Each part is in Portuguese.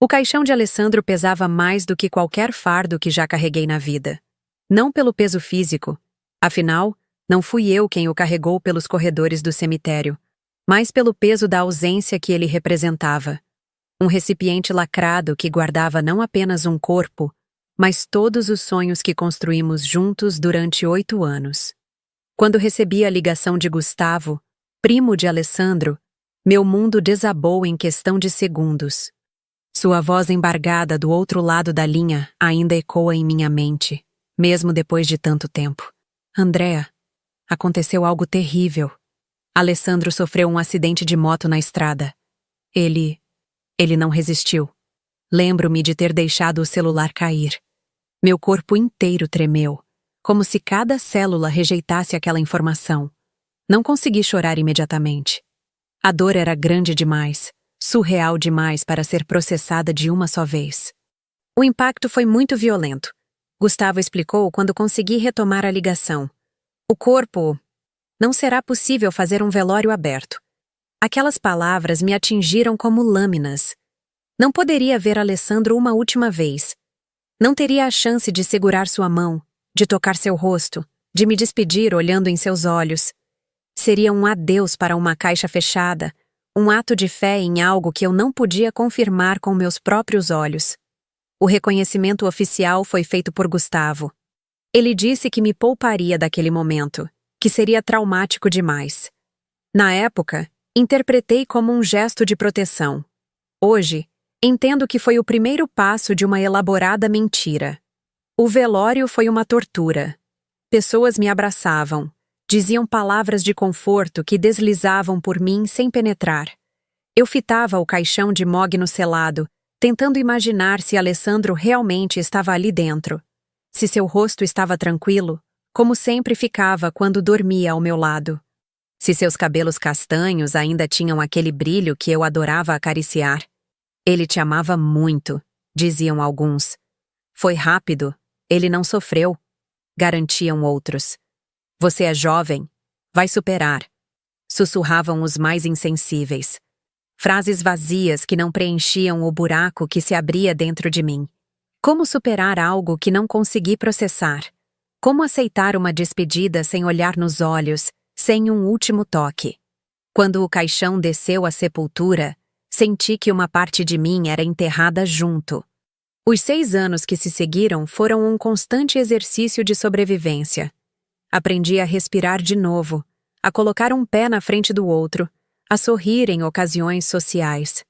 O caixão de Alessandro pesava mais do que qualquer fardo que já carreguei na vida. Não pelo peso físico, afinal, não fui eu quem o carregou pelos corredores do cemitério, mas pelo peso da ausência que ele representava. Um recipiente lacrado que guardava não apenas um corpo, mas todos os sonhos que construímos juntos durante 8 anos. Quando recebi a ligação de Gustavo, primo de Alessandro, meu mundo desabou em questão de segundos. Sua voz embargada do outro lado da linha ainda ecoa em minha mente, mesmo depois de tanto tempo. Andréa, aconteceu algo terrível. Alessandro sofreu um acidente de moto na estrada. Ele não resistiu. Lembro-me de ter deixado o celular cair. Meu corpo inteiro tremeu, como se cada célula rejeitasse aquela informação. Não consegui chorar imediatamente. A dor era grande demais, surreal demais para ser processada de uma só vez. O impacto foi muito violento. Gustavo explicou quando consegui retomar a ligação. O corpo... Não será possível fazer um velório aberto. Aquelas palavras me atingiram como lâminas. Não poderia ver Alessandro uma última vez. Não teria a chance de segurar sua mão, de tocar seu rosto, de me despedir olhando em seus olhos. Seria um adeus para uma caixa fechada, um ato de fé em algo que eu não podia confirmar com meus próprios olhos. O reconhecimento oficial foi feito por Gustavo. Ele disse que me pouparia daquele momento, que seria traumático demais. Na época, interpretei como um gesto de proteção. Hoje, entendo que foi o primeiro passo de uma elaborada mentira. O velório foi uma tortura. Pessoas me abraçavam, diziam palavras de conforto que deslizavam por mim sem penetrar. Eu fitava o caixão de mogno selado, tentando imaginar se Alessandro realmente estava ali dentro. Se seu rosto estava tranquilo, como sempre ficava quando dormia ao meu lado. Se seus cabelos castanhos ainda tinham aquele brilho que eu adorava acariciar. Ele te amava muito, diziam alguns. Foi rápido, ele não sofreu, garantiam outros. Você é jovem, vai superar, sussurravam os mais insensíveis. Frases vazias que não preenchiam o buraco que se abria dentro de mim. Como superar algo que não consegui processar? Como aceitar uma despedida sem olhar nos olhos, sem um último toque? Quando o caixão desceu à sepultura, senti que uma parte de mim era enterrada junto. Os 6 anos que se seguiram foram um constante exercício de sobrevivência. Aprendi a respirar de novo, a colocar um pé na frente do outro, a sorrir em ocasiões sociais.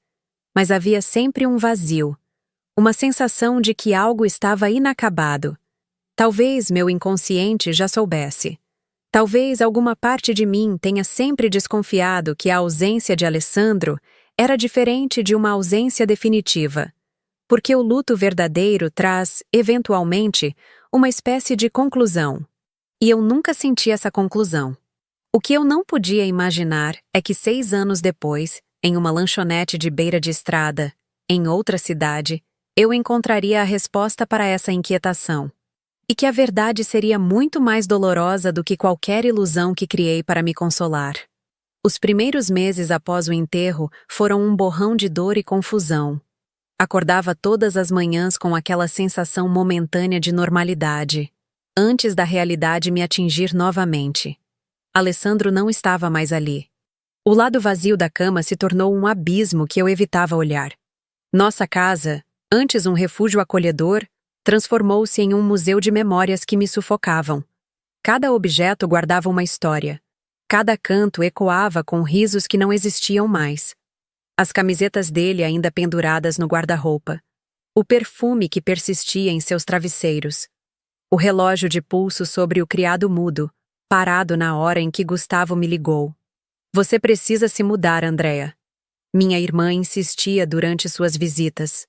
Mas havia sempre um vazio, uma sensação de que algo estava inacabado. Talvez meu inconsciente já soubesse. Talvez alguma parte de mim tenha sempre desconfiado que a ausência de Alessandro era diferente de uma ausência definitiva, porque o luto verdadeiro traz, eventualmente, uma espécie de conclusão. E eu nunca senti essa conclusão. O que eu não podia imaginar é que 6 anos depois, em uma lanchonete de beira de estrada, em outra cidade, eu encontraria a resposta para essa inquietação. E que a verdade seria muito mais dolorosa do que qualquer ilusão que criei para me consolar. Os primeiros meses após o enterro foram um borrão de dor e confusão. Acordava todas as manhãs com aquela sensação momentânea de normalidade, antes da realidade me atingir novamente. Alessandro não estava mais ali. O lado vazio da cama se tornou um abismo que eu evitava olhar. Nossa casa, antes um refúgio acolhedor, transformou-se em um museu de memórias que me sufocavam. Cada objeto guardava uma história. Cada canto ecoava com risos que não existiam mais. As camisetas dele ainda penduradas no guarda-roupa. O perfume que persistia em seus travesseiros. O relógio de pulso sobre o criado mudo, parado na hora em que Gustavo me ligou. Você precisa se mudar, Andréa. Minha irmã insistia durante suas visitas.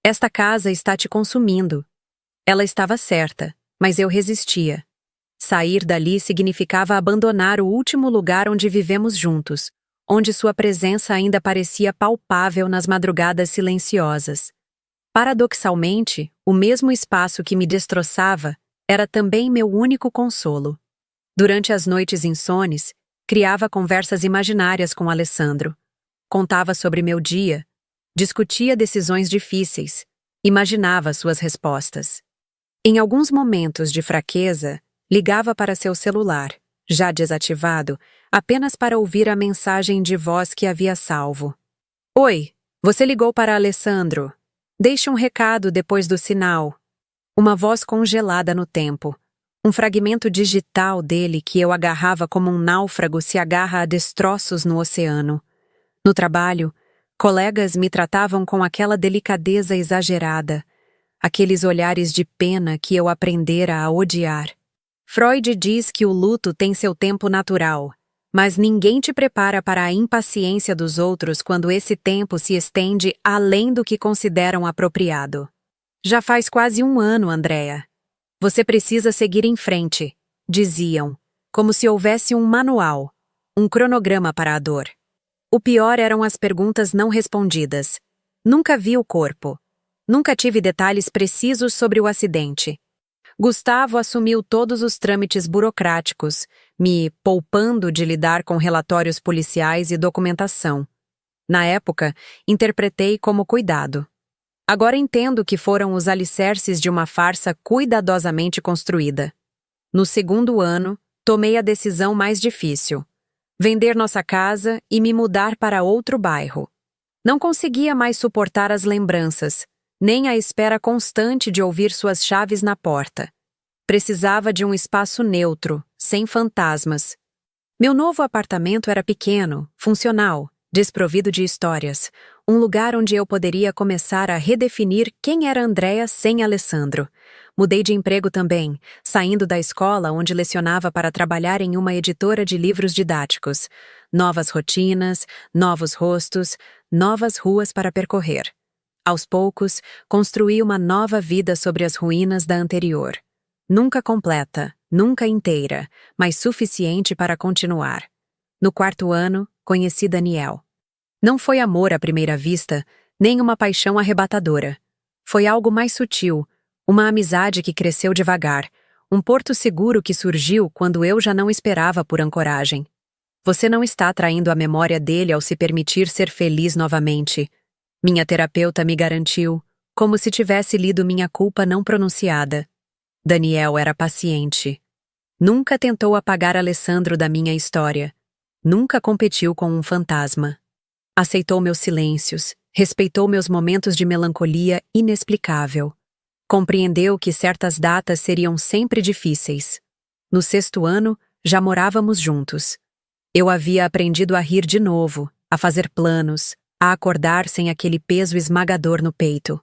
Esta casa está te consumindo. Ela estava certa, mas eu resistia. Sair dali significava abandonar o último lugar onde vivemos juntos, onde sua presença ainda parecia palpável nas madrugadas silenciosas. Paradoxalmente, o mesmo espaço que me destroçava era também meu único consolo. Durante as noites insones, criava conversas imaginárias com Alessandro. Contava sobre meu dia, discutia decisões difíceis, imaginava suas respostas. Em alguns momentos de fraqueza, ligava para seu celular, já desativado, apenas para ouvir a mensagem de voz que havia salvo. Oi, você ligou para Alessandro. Deixe um recado depois do sinal. Uma voz congelada no tempo. Um fragmento digital dele que eu agarrava como um náufrago se agarra a destroços no oceano. No trabalho, colegas me tratavam com aquela delicadeza exagerada, aqueles olhares de pena que eu aprendera a odiar. Freud diz que o luto tem seu tempo natural, mas ninguém te prepara para a impaciência dos outros quando esse tempo se estende além do que consideram apropriado. Já faz quase 1 ano, Andréa. Você precisa seguir em frente, diziam, como se houvesse um manual, um cronograma para a dor. O pior eram as perguntas não respondidas. Nunca vi o corpo. Nunca tive detalhes precisos sobre o acidente. Gustavo assumiu todos os trâmites burocráticos, me poupando de lidar com relatórios policiais e documentação. Na época, interpretei como cuidado. Agora entendo que foram os alicerces de uma farsa cuidadosamente construída. No 2º ano, tomei a decisão mais difícil: vender nossa casa e me mudar para outro bairro. Não conseguia mais suportar as lembranças, nem a espera constante de ouvir suas chaves na porta. Precisava de um espaço neutro, sem fantasmas. Meu novo apartamento era pequeno, funcional, desprovido de histórias, um lugar onde eu poderia começar a redefinir quem era Andréa sem Alessandro. Mudei de emprego também, saindo da escola onde lecionava para trabalhar em uma editora de livros didáticos. Novas rotinas, novos rostos, novas ruas para percorrer. Aos poucos, construí uma nova vida sobre as ruínas da anterior. Nunca completa, nunca inteira, mas suficiente para continuar. No 4º ano, conheci Daniel. Não foi amor à primeira vista, nem uma paixão arrebatadora. Foi algo mais sutil, uma amizade que cresceu devagar, um porto seguro que surgiu quando eu já não esperava por ancoragem. Você não está traindo a memória dele ao se permitir ser feliz novamente. Minha terapeuta me garantiu, como se tivesse lido minha culpa não pronunciada. Daniel era paciente. Nunca tentou apagar Alessandro da minha história. Nunca competiu com um fantasma. Aceitou meus silêncios, respeitou meus momentos de melancolia inexplicável. Compreendeu que certas datas seriam sempre difíceis. No 6º ano, já morávamos juntos. Eu havia aprendido a rir de novo, a fazer planos, a acordar sem aquele peso esmagador no peito.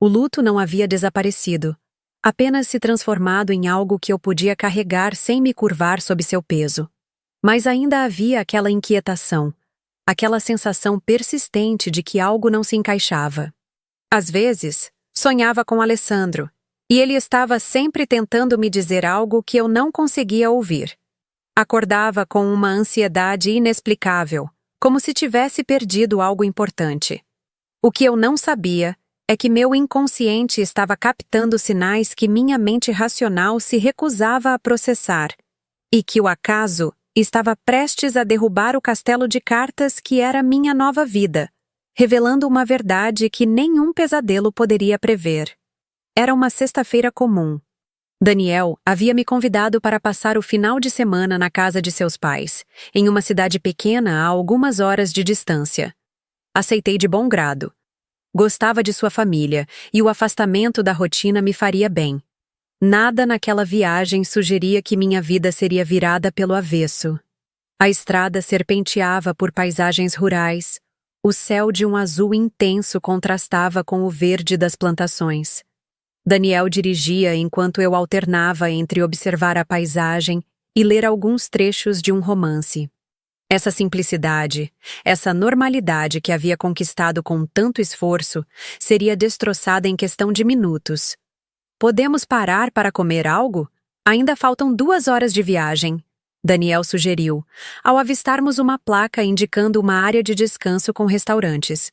O luto não havia desaparecido, apenas se transformado em algo que eu podia carregar sem me curvar sob seu peso. Mas ainda havia aquela inquietação, aquela sensação persistente de que algo não se encaixava. Às vezes, sonhava com Alessandro, e ele estava sempre tentando me dizer algo que eu não conseguia ouvir. Acordava com uma ansiedade inexplicável, como se tivesse perdido algo importante. O que eu não sabia é que meu inconsciente estava captando sinais que minha mente racional se recusava a processar, e que o acaso estava prestes a derrubar o castelo de cartas que era minha nova vida, revelando uma verdade que nenhum pesadelo poderia prever. Era uma sexta-feira comum. Daniel havia me convidado para passar o final de semana na casa de seus pais, em uma cidade pequena a algumas horas de distância. Aceitei de bom grado. Gostava de sua família, e o afastamento da rotina me faria bem. Nada naquela viagem sugeria que minha vida seria virada pelo avesso. A estrada serpenteava por paisagens rurais. O céu de um azul intenso contrastava com o verde das plantações. Daniel dirigia enquanto eu alternava entre observar a paisagem e ler alguns trechos de um romance. Essa simplicidade, essa normalidade que havia conquistado com tanto esforço, seria destroçada em questão de minutos. Podemos parar para comer algo? Ainda faltam 2 horas de viagem, Daniel sugeriu, ao avistarmos uma placa indicando uma área de descanso com restaurantes.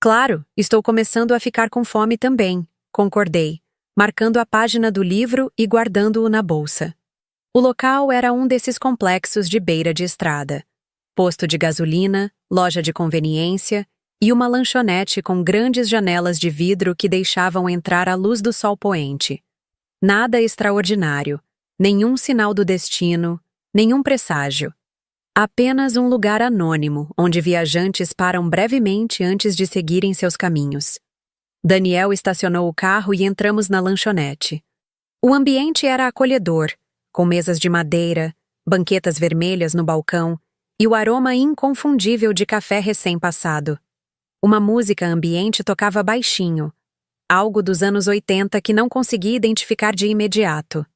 Claro, estou começando a ficar com fome também, concordei, marcando a página do livro e guardando-o na bolsa. O local era um desses complexos de beira de estrada. Posto de gasolina, loja de conveniência e uma lanchonete com grandes janelas de vidro que deixavam entrar a luz do sol poente. Nada extraordinário, nenhum sinal do destino, nenhum presságio. Apenas um lugar anônimo, onde viajantes param brevemente antes de seguirem seus caminhos. Daniel estacionou o carro e entramos na lanchonete. O ambiente era acolhedor, com mesas de madeira, banquetas vermelhas no balcão e o aroma inconfundível de café recém-passado. Uma música ambiente tocava baixinho, algo dos anos 80 que não consegui identificar de imediato.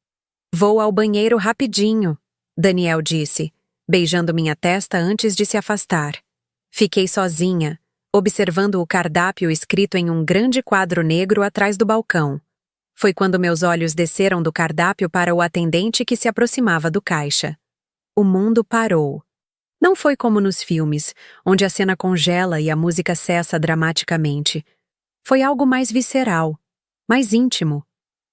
"Vou ao banheiro rapidinho", Daniel disse, beijando minha testa antes de se afastar. Fiquei sozinha, observando o cardápio escrito em um grande quadro negro atrás do balcão. Foi quando meus olhos desceram do cardápio para o atendente que se aproximava do caixa. O mundo parou. Não foi como nos filmes, onde a cena congela e a música cessa dramaticamente. Foi algo mais visceral, mais íntimo.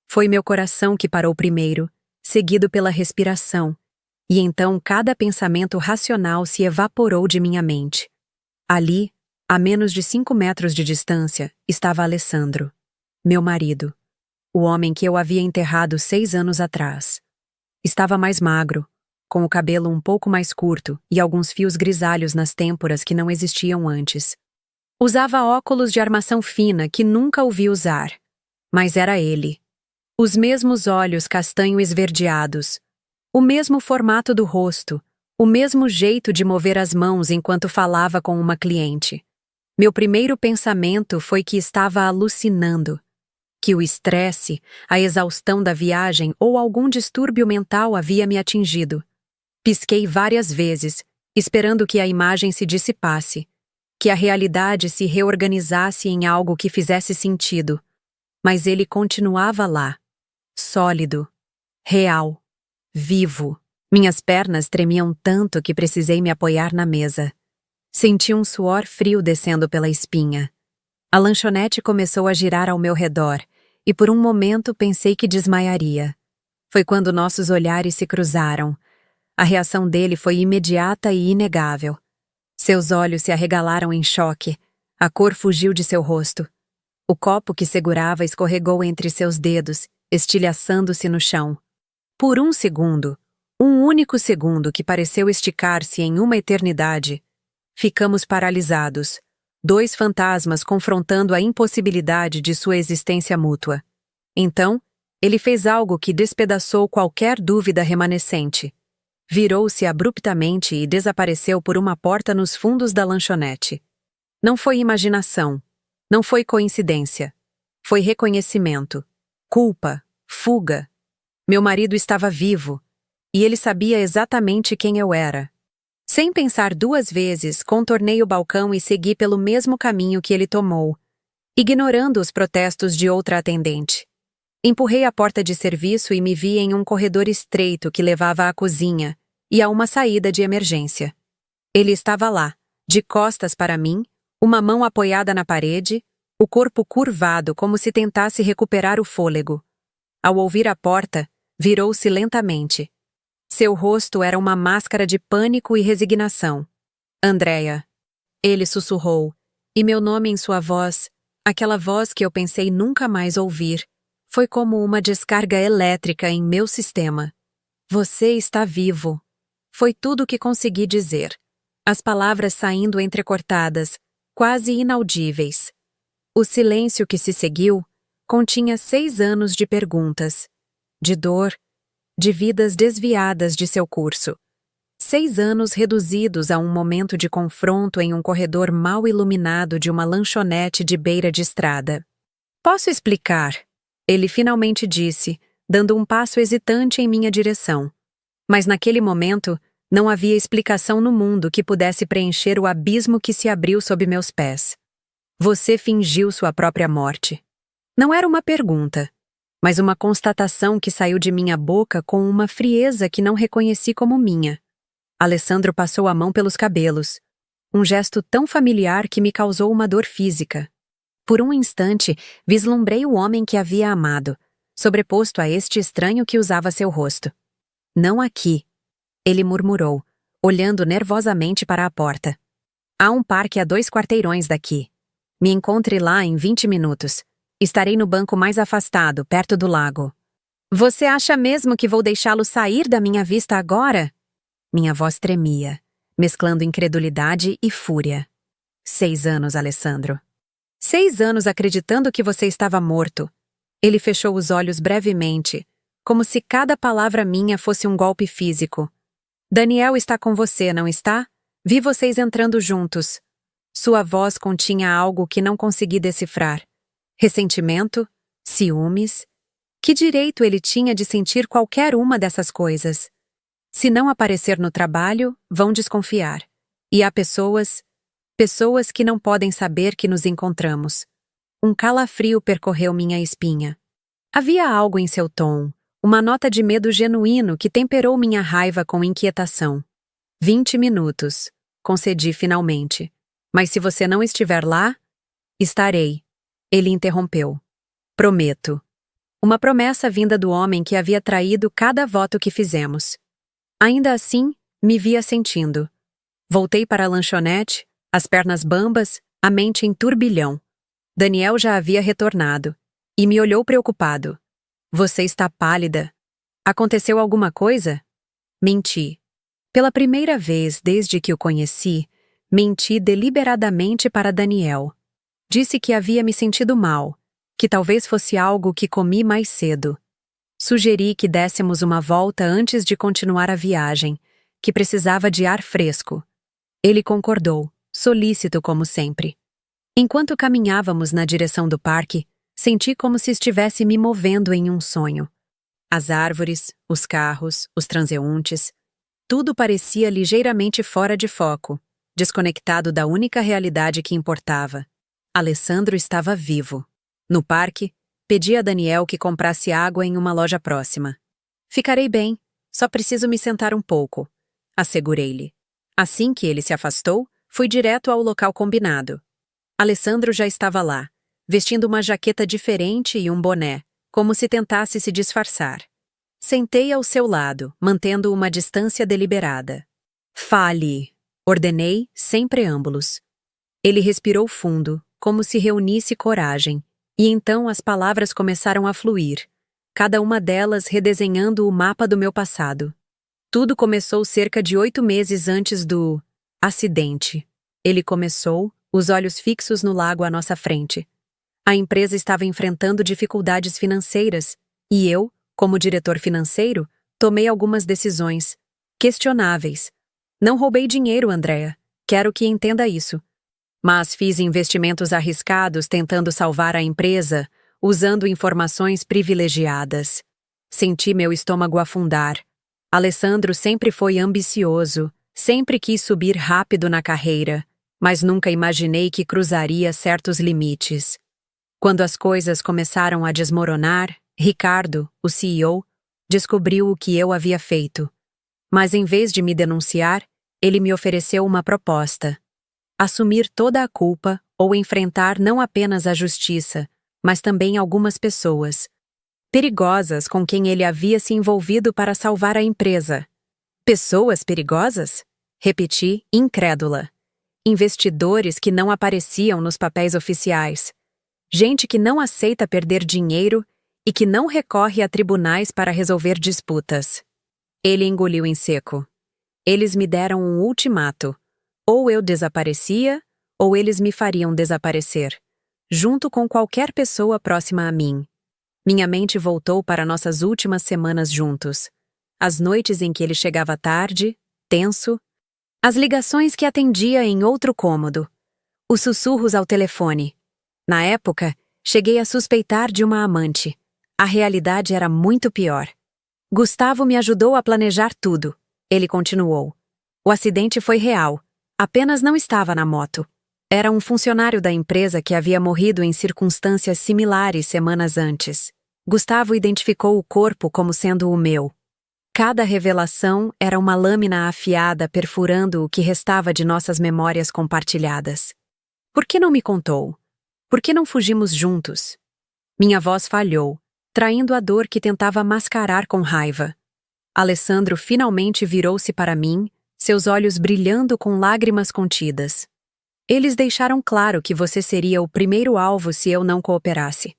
Foi meu coração que parou primeiro, seguido pela respiração, e então cada pensamento racional se evaporou de minha mente. Ali, a menos de 5 metros de distância, estava Alessandro, meu marido, o homem que eu havia enterrado 6 anos atrás. Estava mais magro, com o cabelo um pouco mais curto e alguns fios grisalhos nas têmporas que não existiam antes. Usava óculos de armação fina que nunca ouvi usar, mas era ele. Os mesmos olhos castanho esverdeados, o mesmo formato do rosto, o mesmo jeito de mover as mãos enquanto falava com uma cliente. Meu primeiro pensamento foi que estava alucinando, que o estresse, a exaustão da viagem ou algum distúrbio mental havia me atingido. Pisquei várias vezes, esperando que a imagem se dissipasse, que a realidade se reorganizasse em algo que fizesse sentido. Mas ele continuava lá, sólido, real, vivo. Minhas pernas tremiam tanto que precisei me apoiar na mesa. Senti um suor frio descendo pela espinha. A lanchonete começou a girar ao meu redor, e por um momento pensei que desmaiaria. Foi quando nossos olhares se cruzaram. A reação dele foi imediata e inegável. Seus olhos se arregalaram em choque. A cor fugiu de seu rosto. O copo que segurava escorregou entre seus dedos, estilhaçando-se no chão. Por um segundo, um único segundo que pareceu esticar-se em uma eternidade, ficamos paralisados, 2 fantasmas confrontando a impossibilidade de sua existência mútua. Então, ele fez algo que despedaçou qualquer dúvida remanescente. Virou-se abruptamente e desapareceu por uma porta nos fundos da lanchonete. Não foi imaginação, não foi coincidência. Foi reconhecimento, culpa, fuga. Meu marido estava vivo, e ele sabia exatamente quem eu era. Sem pensar 2 vezes, contornei o balcão e segui pelo mesmo caminho que ele tomou, ignorando os protestos de outra atendente. Empurrei a porta de serviço e me vi em um corredor estreito que levava à cozinha e a uma saída de emergência. Ele estava lá, de costas para mim, uma mão apoiada na parede, o corpo curvado como se tentasse recuperar o fôlego. Ao ouvir a porta, virou-se lentamente. Seu rosto era uma máscara de pânico e resignação. "Andréia", ele sussurrou, e meu nome em sua voz, aquela voz que eu pensei nunca mais ouvir, foi como uma descarga elétrica em meu sistema. "Você está vivo." Foi tudo o que consegui dizer, as palavras saindo entrecortadas, quase inaudíveis. O silêncio que se seguiu continha 6 anos de perguntas, de dor, de vidas desviadas de seu curso. 6 anos reduzidos a um momento de confronto em um corredor mal iluminado de uma lanchonete de beira de estrada. "Posso explicar?" ele finalmente disse, dando um passo hesitante em minha direção. Mas naquele momento, não havia explicação no mundo que pudesse preencher o abismo que se abriu sob meus pés. "Você fingiu sua própria morte." Não era uma pergunta, mas uma constatação que saiu de minha boca com uma frieza que não reconheci como minha. Alessandro passou a mão pelos cabelos, um gesto tão familiar que me causou uma dor física. Por um instante, vislumbrei o homem que havia amado, sobreposto a este estranho que usava seu rosto. "Não aqui", ele murmurou, olhando nervosamente para a porta. Há um parque a 2 quarteirões daqui. Me encontre lá em 20 minutos. Estarei no banco mais afastado, perto do lago. Você acha mesmo que vou deixá-lo sair da minha vista agora? Minha voz tremia, mesclando incredulidade e fúria. 6 anos, Alessandro. 6 anos acreditando que você estava morto. Ele fechou os olhos brevemente, como se cada palavra minha fosse um golpe físico. Daniel está com você, não está? Vi vocês entrando juntos. Sua voz continha algo que não consegui decifrar. Ressentimento? Ciúmes? Que direito ele tinha de sentir qualquer uma dessas coisas? Se não aparecer no trabalho, vão desconfiar. E há pessoas que não podem saber que nos encontramos. Um calafrio percorreu minha espinha. Havia algo em seu tom, uma nota de medo genuíno que temperou minha raiva com inquietação. 20 minutos, concedi finalmente. Mas se você não estiver lá, estarei. Ele interrompeu. Prometo. Uma promessa vinda do homem que havia traído cada voto que fizemos. Ainda assim, me via sentindo. Voltei para a lanchonete, as pernas bambas, a mente em turbilhão. Daniel já havia retornado e me olhou preocupado. Você está pálida. Aconteceu alguma coisa? Menti. Pela primeira vez desde que o conheci, menti deliberadamente para Daniel. Disse que havia me sentido mal, que talvez fosse algo que comi mais cedo. Sugeri que dessemos uma volta antes de continuar a viagem, que precisava de ar fresco. Ele concordou, solícito como sempre. Enquanto caminhávamos na direção do parque, senti como se estivesse me movendo em um sonho. As árvores, os carros, os transeuntes, tudo parecia ligeiramente fora de foco, desconectado da única realidade que importava. Alessandro estava vivo. No parque, pedi a Daniel que comprasse água em uma loja próxima. Ficarei bem, só preciso me sentar um pouco, assegurei-lhe. Assim que ele se afastou, fui direto ao local combinado. Alessandro já estava lá, vestindo uma jaqueta diferente e um boné, como se tentasse se disfarçar. Sentei ao seu lado, mantendo uma distância deliberada. Fale, ordenei, sem preâmbulos. Ele respirou fundo, como se reunisse coragem, e então as palavras começaram a fluir, cada uma delas redesenhando o mapa do meu passado. Tudo começou cerca de 8 meses antes do acidente. Ele começou, os olhos fixos no lago à nossa frente. A empresa estava enfrentando dificuldades financeiras, e eu, como diretor financeiro, tomei algumas decisões questionáveis. Não roubei dinheiro, Andrea. Quero que entenda isso. Mas fiz investimentos arriscados tentando salvar a empresa, usando informações privilegiadas. Senti meu estômago afundar. Alessandro sempre foi ambicioso, sempre quis subir rápido na carreira, mas nunca imaginei que cruzaria certos limites. Quando as coisas começaram a desmoronar, Ricardo, o CEO, descobriu o que eu havia feito. Mas em vez de me denunciar, ele me ofereceu uma proposta. Assumir toda a culpa ou enfrentar não apenas a justiça, mas também algumas pessoas perigosas com quem ele havia se envolvido para salvar a empresa. Pessoas perigosas? Repeti, incrédula. Investidores que não apareciam nos papéis oficiais. Gente que não aceita perder dinheiro e que não recorre a tribunais para resolver disputas. Ele engoliu em seco. Eles me deram um ultimato. Ou eu desaparecia, ou eles me fariam desaparecer, junto com qualquer pessoa próxima a mim. Minha mente voltou para nossas últimas semanas juntos. As noites em que ele chegava tarde, tenso. As ligações que atendia em outro cômodo. Os sussurros ao telefone. Na época, cheguei a suspeitar de uma amante. A realidade era muito pior. Gustavo me ajudou a planejar tudo. Ele continuou. O acidente foi real. Apenas não estava na moto. Era um funcionário da empresa que havia morrido em circunstâncias similares semanas antes. Gustavo identificou o corpo como sendo o meu. Cada revelação era uma lâmina afiada perfurando o que restava de nossas memórias compartilhadas. Por que não me contou? Por que não fugimos juntos? Minha voz falhou, traindo a dor que tentava mascarar com raiva. Alessandro finalmente virou-se para mim, seus olhos brilhando com lágrimas contidas. Eles deixaram claro que você seria o primeiro alvo se eu não cooperasse.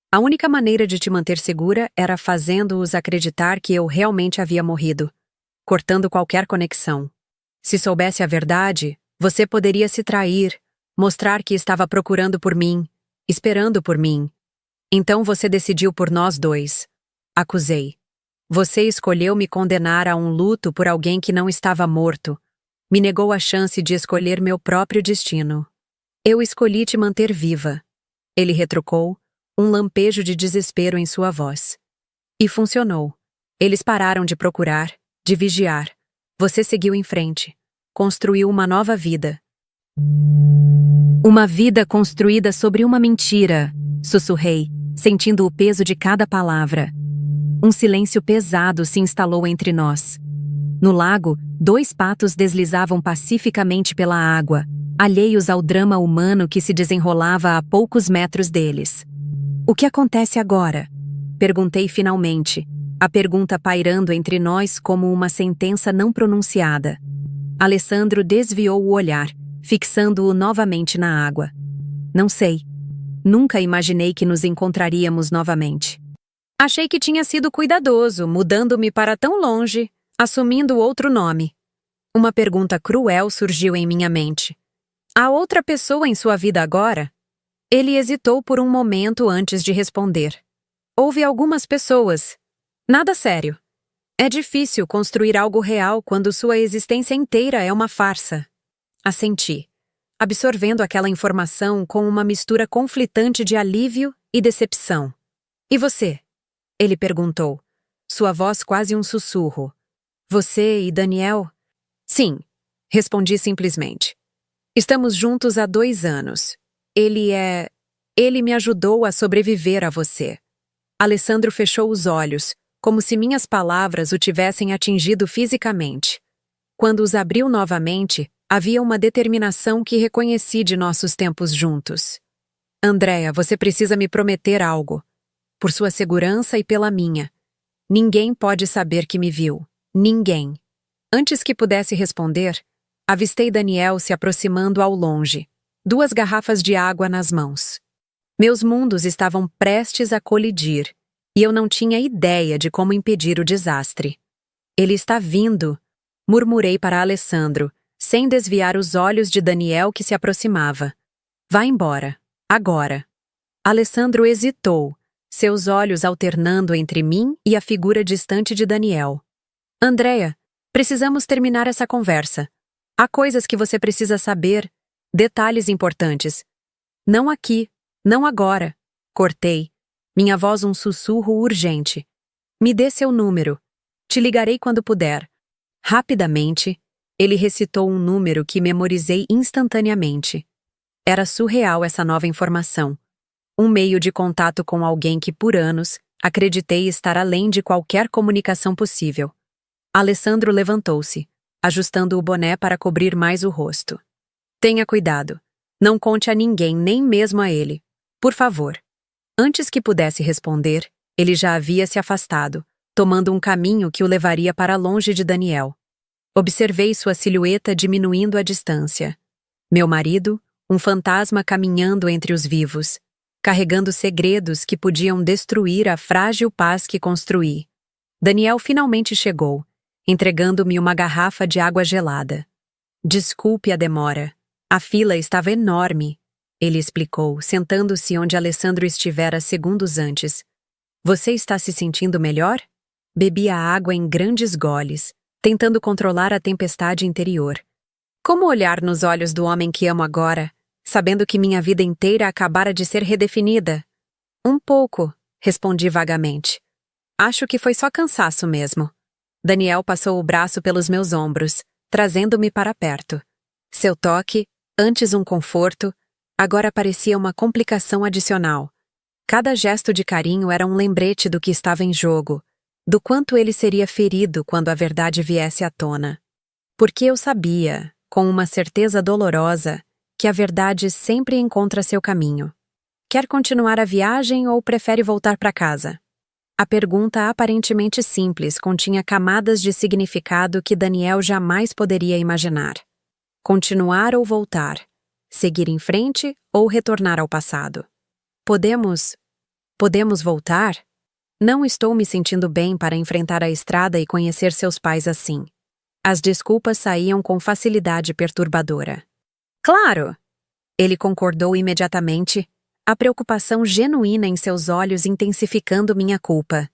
A única maneira de te manter segura era fazendo-os acreditar que eu realmente havia morrido, cortando qualquer conexão. Se soubesse a verdade, você poderia se trair, mostrar que estava procurando por mim, esperando por mim. Então você decidiu por nós dois. Acusei. Você escolheu me condenar a um luto por alguém que não estava morto. Me negou a chance de escolher meu próprio destino. Eu escolhi te manter viva. Ele retrucou, um lampejo de desespero em sua voz. E funcionou. Eles pararam de procurar, de vigiar. Você seguiu em frente. Construiu uma nova vida. Uma vida construída sobre uma mentira, sussurrei, sentindo o peso de cada palavra. Um silêncio pesado se instalou entre nós. No lago, 2 patos deslizavam pacificamente pela água, alheios ao drama humano que se desenrolava a poucos metros deles. O que acontece agora? Perguntei finalmente, a pergunta pairando entre nós como uma sentença não pronunciada. Alessandro desviou o olhar, fixando-o novamente na água. Não sei. Nunca imaginei que nos encontraríamos novamente. Achei que tinha sido cuidadoso, mudando-me para tão longe, assumindo outro nome. Uma pergunta cruel surgiu em minha mente. Há outra pessoa em sua vida agora? Ele hesitou por um momento antes de responder. Houve algumas pessoas. Nada sério. É difícil construir algo real quando sua existência inteira é uma farsa. Assenti, absorvendo aquela informação com uma mistura conflitante de alívio e decepção. E você? Ele perguntou, sua voz quase um sussurro. Você e Daniel? Sim, respondi simplesmente. Estamos juntos há 2 anos. Ele me ajudou a sobreviver a você. Alessandro fechou os olhos, como se minhas palavras o tivessem atingido fisicamente. Quando os abriu novamente, havia uma determinação que reconheci de nossos tempos juntos. Andréa, você precisa me prometer algo. Por sua segurança e pela minha. Ninguém pode saber que me viu. Ninguém. Antes que pudesse responder, avistei Daniel se aproximando ao longe, 2 garrafas de água nas mãos. Meus mundos estavam prestes a colidir, e eu não tinha ideia de como impedir o desastre. Ele está vindo, murmurei para Alessandro, sem desviar os olhos de Daniel que se aproximava. Vá embora, agora. Alessandro hesitou, seus olhos alternando entre mim e a figura distante de Daniel. Andréa, precisamos terminar essa conversa. Há coisas que você precisa saber, detalhes importantes. Não aqui, não agora. Cortei. Minha voz um sussurro urgente. Me dê seu número. Te ligarei quando puder. Rapidamente, ele recitou um número que memorizei instantaneamente. Era surreal essa nova informação. Um meio de contato com alguém que, por anos, acreditei estar além de qualquer comunicação possível. Alessandro levantou-se, ajustando o boné para cobrir mais o rosto. Tenha cuidado. Não conte a ninguém, nem mesmo a ele. Por favor. Antes que pudesse responder, ele já havia se afastado, tomando um caminho que o levaria para longe de Daniel. Observei sua silhueta diminuindo a distância. Meu marido, um fantasma caminhando entre os vivos, carregando segredos que podiam destruir a frágil paz que construí. Daniel finalmente chegou, entregando-me uma garrafa de água gelada. Desculpe a demora. A fila estava enorme, ele explicou, sentando-se onde Alessandro estivera segundos antes. Você está se sentindo melhor? Bebi a água em grandes goles, tentando controlar a tempestade interior. Como olhar nos olhos do homem que amo agora, sabendo que minha vida inteira acabara de ser redefinida? Um pouco, respondi vagamente. Acho que foi só cansaço mesmo. Daniel passou o braço pelos meus ombros, trazendo-me para perto. Seu toque, antes um conforto, agora parecia uma complicação adicional. Cada gesto de carinho era um lembrete do que estava em jogo, do quanto ele seria ferido quando a verdade viesse à tona. Porque eu sabia, com uma certeza dolorosa, que a verdade sempre encontra seu caminho. Quer continuar a viagem ou prefere voltar para casa? A pergunta aparentemente simples continha camadas de significado que Daniel jamais poderia imaginar. Continuar ou voltar? seguir em frente ou retornar ao passado. Podemos voltar? Não estou me sentindo bem para enfrentar a estrada e conhecer seus pais assim. As desculpas saíam com facilidade perturbadora. Claro! Ele concordou imediatamente, a preocupação genuína em seus olhos intensificando minha culpa.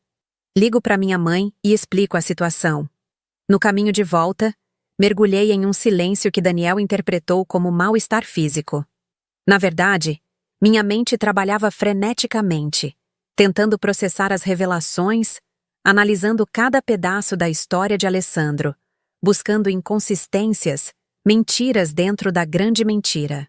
Ligo para minha mãe e explico a situação. No caminho de volta, mergulhei em um silêncio que Daniel interpretou como mal-estar físico. Na verdade, minha mente trabalhava freneticamente, tentando processar as revelações, analisando cada pedaço da história de Alessandro, buscando inconsistências, mentiras dentro da grande mentira.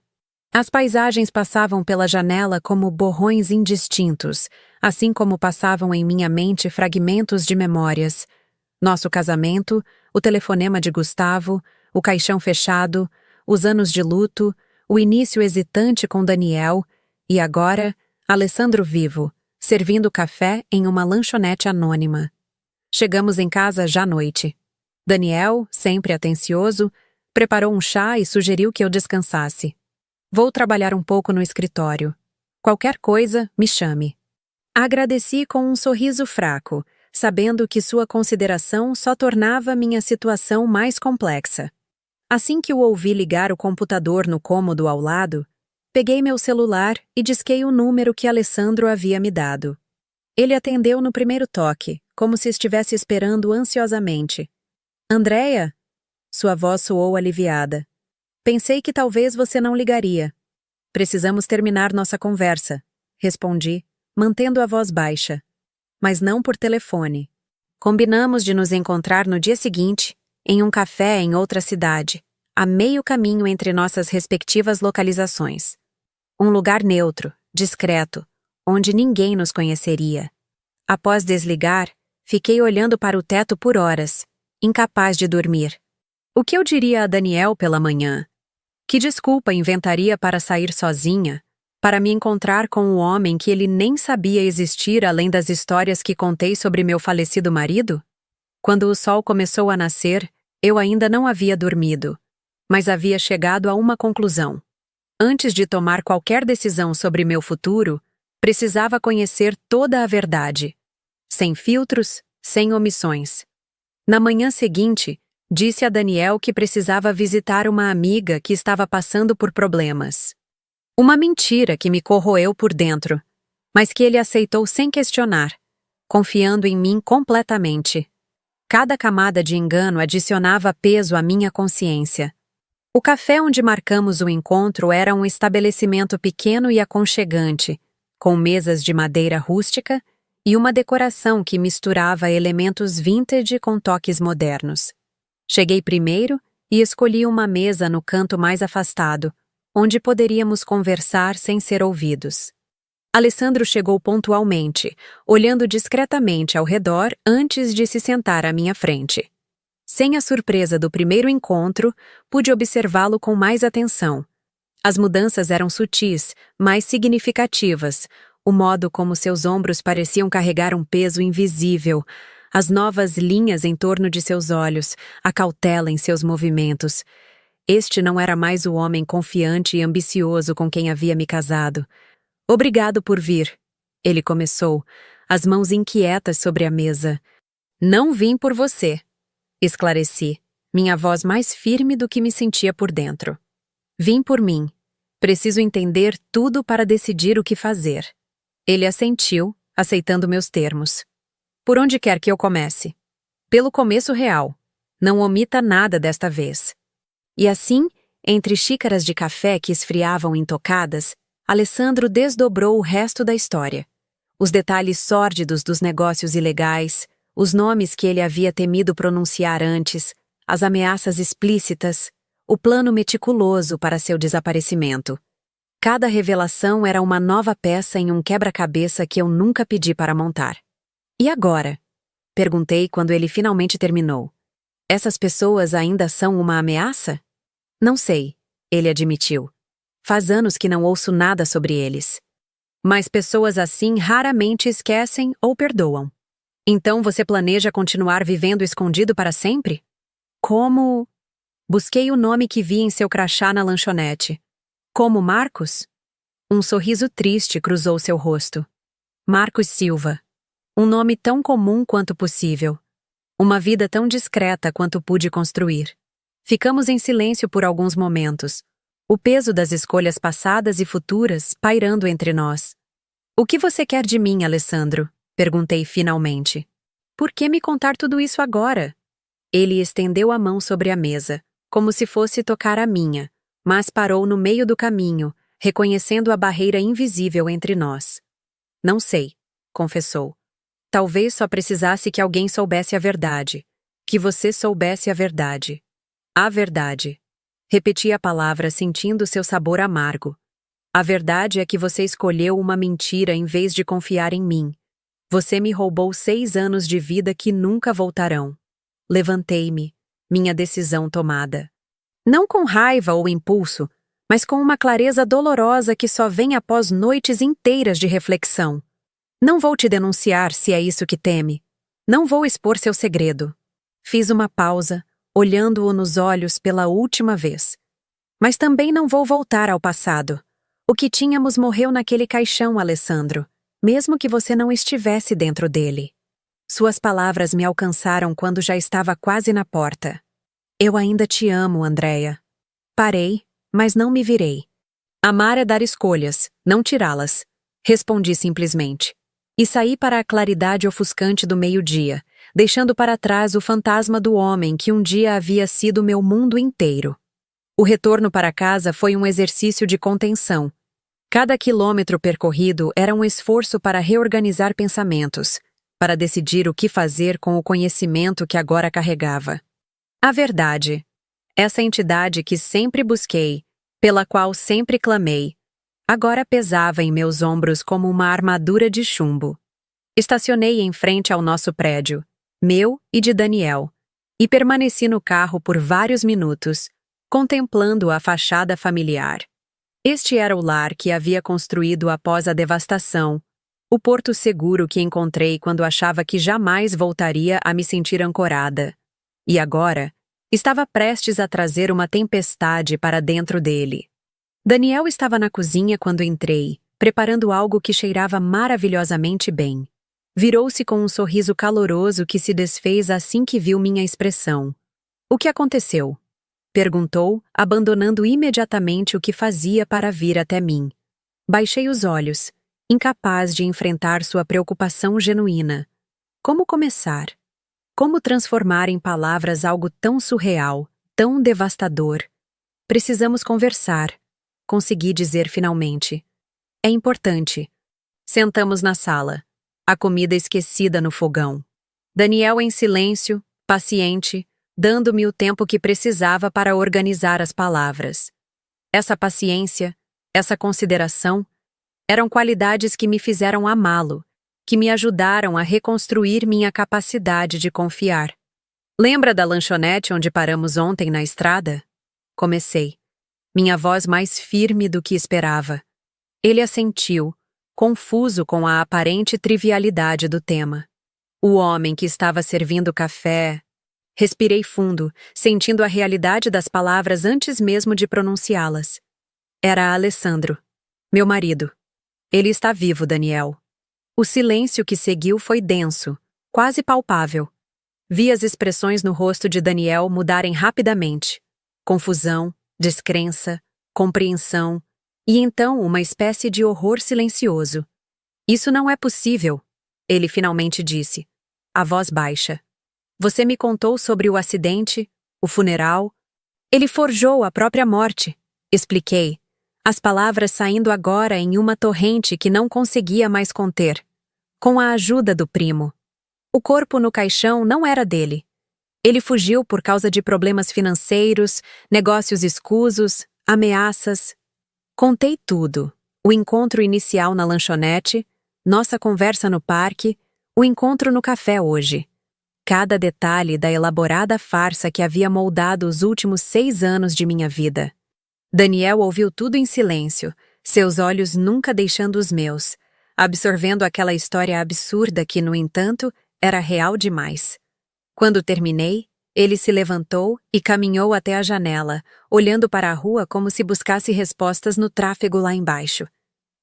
As paisagens passavam pela janela como borrões indistintos, assim como passavam em minha mente fragmentos de memórias. Nosso casamento, o telefonema de Gustavo, o caixão fechado, os anos de luto, o início hesitante com Daniel e agora, Alessandro vivo, servindo café em uma lanchonete anônima. Chegamos em casa já à noite. Daniel, sempre atencioso, preparou um chá e sugeriu que eu descansasse. Vou trabalhar um pouco no escritório. Qualquer coisa, me chame. Agradeci com um sorriso fraco, sabendo que sua consideração só tornava minha situação mais complexa. Assim que o ouvi ligar o computador no cômodo ao lado, peguei meu celular e disquei o número que Alessandro havia me dado. Ele atendeu no primeiro toque, como se estivesse esperando ansiosamente. Andréia? Sua voz soou aliviada. Pensei que talvez você não ligaria. Precisamos terminar nossa conversa, respondi, mantendo a voz baixa. Mas não por telefone. Combinamos de nos encontrar no dia seguinte, em um café em outra cidade, a meio caminho entre nossas respectivas localizações. Um lugar neutro, discreto, onde ninguém nos conheceria. Após desligar, fiquei olhando para o teto por horas, incapaz de dormir. O que eu diria a Daniel pela manhã? Que desculpa inventaria para sair sozinha, para me encontrar com um homem que ele nem sabia existir além das histórias que contei sobre meu falecido marido? Quando o sol começou a nascer, eu ainda não havia dormido, mas havia chegado a uma conclusão. Antes de tomar qualquer decisão sobre meu futuro, precisava conhecer toda a verdade. Sem filtros, sem omissões. Na manhã seguinte, disse a Daniel que precisava visitar uma amiga que estava passando por problemas. Uma mentira que me corroeu por dentro, mas que ele aceitou sem questionar, confiando em mim completamente. Cada camada de engano adicionava peso à minha consciência. O café onde marcamos o encontro era um estabelecimento pequeno e aconchegante, com mesas de madeira rústica e uma decoração que misturava elementos vintage com toques modernos. Cheguei primeiro e escolhi uma mesa no canto mais afastado, onde poderíamos conversar sem ser ouvidos. Alessandro chegou pontualmente, olhando discretamente ao redor antes de se sentar à minha frente. Sem a surpresa do primeiro encontro, pude observá-lo com mais atenção. As mudanças eram sutis, mas significativas, o modo como seus ombros pareciam carregar um peso invisível, as novas linhas em torno de seus olhos, a cautela em seus movimentos. Este não era mais o homem confiante e ambicioso com quem havia me casado. Obrigado por vir, ele começou, as mãos inquietas sobre a mesa. Não vim por você, esclareci, minha voz mais firme do que me sentia por dentro. Vim por mim. Preciso entender tudo para decidir o que fazer. Ele assentiu, aceitando meus termos. Por onde quer que eu comece? Pelo começo real. Não omita nada desta vez. E assim, entre xícaras de café que esfriavam intocadas, Alessandro desdobrou o resto da história. Os detalhes sórdidos dos negócios ilegais, os nomes que ele havia temido pronunciar antes, as ameaças explícitas, o plano meticuloso para seu desaparecimento. Cada revelação era uma nova peça em um quebra-cabeça que eu nunca pedi para montar. E agora? Perguntei quando ele finalmente terminou. Essas pessoas ainda são uma ameaça? Não sei, ele admitiu. Faz anos que não ouço nada sobre eles. Mas pessoas assim raramente esquecem ou perdoam. Então você planeja continuar vivendo escondido para sempre? Como? Busquei o nome que vi em seu crachá na lanchonete. Como Marcos? Um sorriso triste cruzou seu rosto. Marcos Silva. Um nome tão comum quanto possível. Uma vida tão discreta quanto pude construir. Ficamos em silêncio por alguns momentos, o peso das escolhas passadas e futuras pairando entre nós. O que você quer de mim, Alessandro? Perguntei finalmente. Por que me contar tudo isso agora? Ele estendeu a mão sobre a mesa, como se fosse tocar a minha, mas parou no meio do caminho, reconhecendo a barreira invisível entre nós. Não sei, confessou. Talvez só precisasse que alguém soubesse a verdade. Que você soubesse a verdade. A verdade. Repeti a palavra sentindo seu sabor amargo. A verdade é que você escolheu uma mentira em vez de confiar em mim. Você me roubou 6 anos de vida que nunca voltarão. Levantei-me, minha decisão tomada. Não com raiva ou impulso, mas com uma clareza dolorosa que só vem após noites inteiras de reflexão. Não vou te denunciar se é isso que teme. Não vou expor seu segredo. Fiz uma pausa, olhando-o nos olhos pela última vez. Mas também não vou voltar ao passado. O que tínhamos morreu naquele caixão, Alessandro, mesmo que você não estivesse dentro dele. Suas palavras me alcançaram quando já estava quase na porta. Eu ainda te amo, Andréia. Parei, mas não me virei. Amar é dar escolhas, não tirá-las. Respondi simplesmente. E saí para a claridade ofuscante do meio-dia, deixando para trás o fantasma do homem que um dia havia sido meu mundo inteiro. O retorno para casa foi um exercício de contenção. Cada quilômetro percorrido era um esforço para reorganizar pensamentos, para decidir o que fazer com o conhecimento que agora carregava. A verdade. Essa entidade que sempre busquei, pela qual sempre clamei, agora pesava em meus ombros como uma armadura de chumbo. Estacionei em frente ao nosso prédio, meu e de Daniel, e permaneci no carro por vários minutos, contemplando a fachada familiar. Este era o lar que havia construído após a devastação, o porto seguro que encontrei quando achava que jamais voltaria a me sentir ancorada. E agora, estava prestes a trazer uma tempestade para dentro dele. Daniel estava na cozinha quando entrei, preparando algo que cheirava maravilhosamente bem. Virou-se com um sorriso caloroso que se desfez assim que viu minha expressão. O que aconteceu? Perguntou, abandonando imediatamente o que fazia para vir até mim. Baixei os olhos, incapaz de enfrentar sua preocupação genuína. Como começar? Como transformar em palavras algo tão surreal, tão devastador? Precisamos conversar. Consegui dizer finalmente. É importante. Sentamos na sala. A comida esquecida no fogão. Daniel em silêncio, paciente, dando-me o tempo que precisava para organizar as palavras. Essa paciência, essa consideração, eram qualidades que me fizeram amá-lo, que me ajudaram a reconstruir minha capacidade de confiar. Lembra da lanchonete onde paramos ontem na estrada? Comecei. Minha voz mais firme do que esperava. Ele assentiu, confuso com a aparente trivialidade do tema. O homem que estava servindo café... Respirei fundo, sentindo a realidade das palavras antes mesmo de pronunciá-las. Era Alessandro, meu marido. Ele está vivo, Daniel. O silêncio que seguiu foi denso, quase palpável. Vi as expressões no rosto de Daniel mudarem rapidamente. Confusão, descrença, compreensão, e então uma espécie de horror silencioso. Isso não é possível, ele finalmente disse, a voz baixa. Você me contou sobre o acidente, o funeral. Ele forjou a própria morte, expliquei, as palavras saindo agora em uma torrente que não conseguia mais conter, com a ajuda do primo. O corpo no caixão não era dele. Ele fugiu por causa de problemas financeiros, negócios escusos, ameaças. Contei tudo. O encontro inicial na lanchonete, nossa conversa no parque, o encontro no café hoje. Cada detalhe da elaborada farsa que havia moldado os últimos 6 anos de minha vida. Daniel ouviu tudo em silêncio, seus olhos nunca deixando os meus, absorvendo aquela história absurda que, no entanto, era real demais. Quando terminei, Ele se levantou e caminhou até a janela, olhando para a rua como se buscasse respostas no tráfego lá embaixo.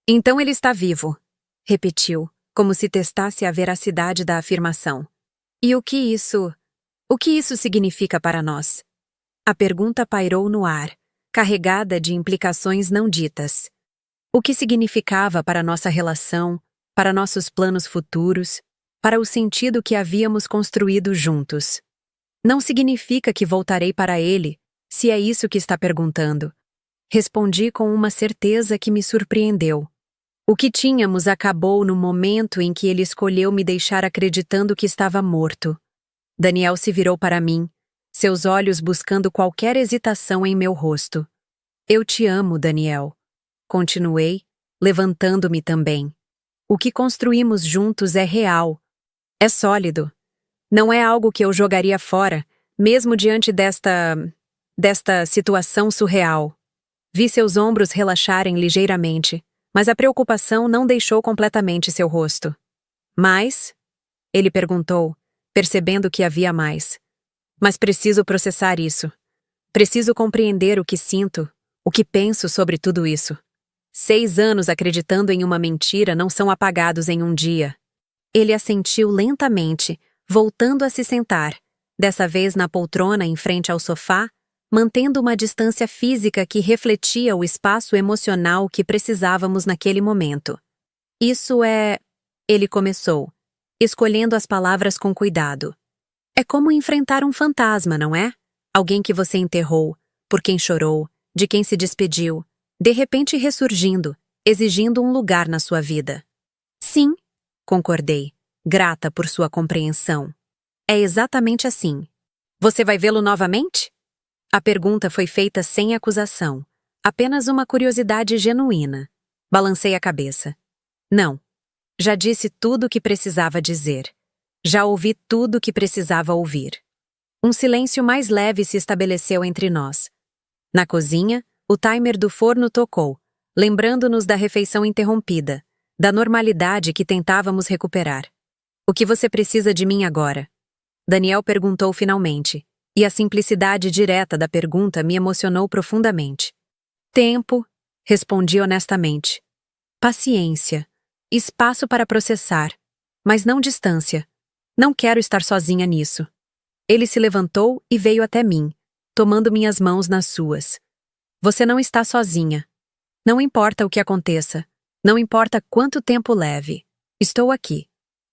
Então ele está vivo, repetiu, como se testasse a veracidade da afirmação. E o que isso significa para nós? A pergunta pairou no ar, carregada de implicações não ditas. O que significava para nossa relação, para nossos planos futuros, para o sentido que havíamos construído juntos? Não significa que voltarei para ele, se é isso que está perguntando. Respondi com uma certeza que me surpreendeu. O que tínhamos acabou no momento em que ele escolheu me deixar acreditando que estava morto. Daniel se virou para mim, seus olhos buscando qualquer hesitação em meu rosto. Eu te amo, Daniel. Continuei, levantando-me também. O que construímos juntos é real. É sólido. Não é algo que eu jogaria fora, mesmo diante desta situação surreal. Vi seus ombros relaxarem ligeiramente, mas a preocupação não deixou completamente seu rosto. Mas? Ele perguntou, percebendo que havia mais. Mas preciso processar isso. Preciso compreender o que sinto, o que penso sobre tudo isso. 6 anos acreditando em uma mentira não são apagados em um dia. Ele assentiu lentamente, voltando a se sentar, dessa vez na poltrona em frente ao sofá, mantendo uma distância física que refletia o espaço emocional que precisávamos naquele momento. Isso é... Ele começou, escolhendo as palavras com cuidado. É como enfrentar um fantasma, não é? Alguém que você enterrou, por quem chorou, de quem se despediu, de repente ressurgindo, exigindo um lugar na sua vida. Sim, concordei, grata por sua compreensão. É exatamente assim. Você vai vê-lo novamente? A pergunta foi feita sem acusação, apenas uma curiosidade genuína. Balancei a cabeça. Não. Já disse tudo o que precisava dizer. Já ouvi tudo o que precisava ouvir. Um silêncio mais leve se estabeleceu entre nós. Na cozinha, o timer do forno tocou, lembrando-nos da refeição interrompida, da normalidade que tentávamos recuperar. O que você precisa de mim agora? Daniel perguntou finalmente, e a simplicidade direta da pergunta me emocionou profundamente. Tempo, respondi honestamente. Paciência. Espaço para processar, mas não distância. Não quero estar sozinha nisso. Ele se levantou e veio até mim, tomando minhas mãos nas suas. Você não está sozinha. Não importa o que aconteça. Não importa quanto tempo leve. Estou aqui.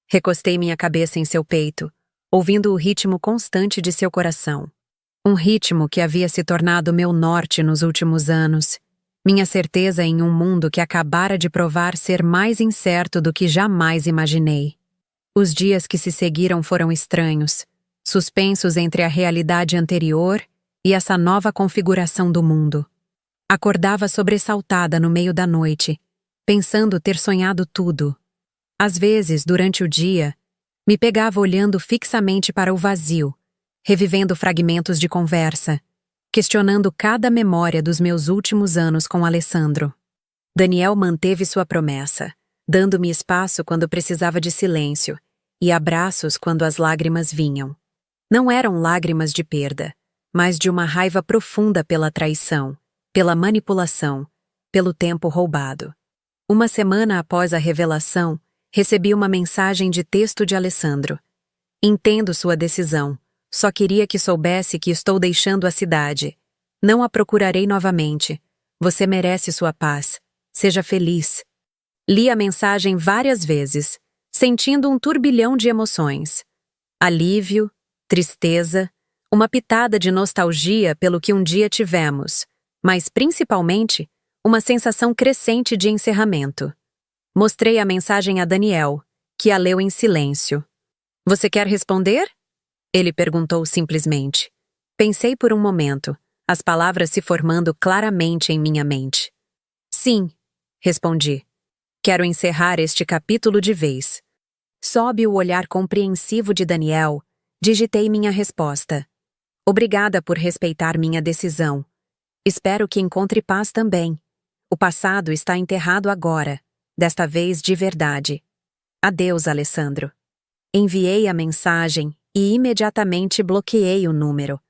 Recostei minha cabeça em seu peito, ouvindo o ritmo constante de seu coração. Um ritmo que havia se tornado meu norte nos últimos anos. Minha certeza em um mundo que acabara de provar ser mais incerto do que jamais imaginei. Os dias que se seguiram foram estranhos, suspensos entre a realidade anterior e essa nova configuração do mundo. Acordava sobressaltada no meio da noite, pensando ter sonhado tudo. Às vezes, durante o dia, me pegava olhando fixamente para o vazio, revivendo fragmentos de conversa, questionando cada memória dos meus últimos anos com Alessandro. Daniel manteve sua promessa, dando-me espaço quando precisava de silêncio e abraços quando as lágrimas vinham. Não eram lágrimas de perda, mas de uma raiva profunda pela traição, pela manipulação, pelo tempo roubado. Uma semana após a revelação, recebi uma mensagem de texto de Alessandro. Entendo sua decisão. Só queria que soubesse que estou deixando a cidade. Não a procurarei novamente. Você merece sua paz. Seja feliz. Li a mensagem várias vezes, sentindo um turbilhão de emoções. Alívio, tristeza, uma pitada de nostalgia pelo que um dia tivemos, mas principalmente, uma sensação crescente de encerramento. Mostrei a mensagem a Daniel, que a leu em silêncio. Você quer responder? Ele perguntou simplesmente. Pensei por um momento, as palavras se formando claramente em minha mente. Sim, respondi. Quero encerrar este capítulo de vez. Sob o olhar compreensivo de Daniel, digitei minha resposta. Obrigada por respeitar minha decisão. Espero que encontre paz também. O passado está enterrado agora, desta vez de verdade. Adeus, Alessandro. Enviei a mensagem e imediatamente bloqueei o número.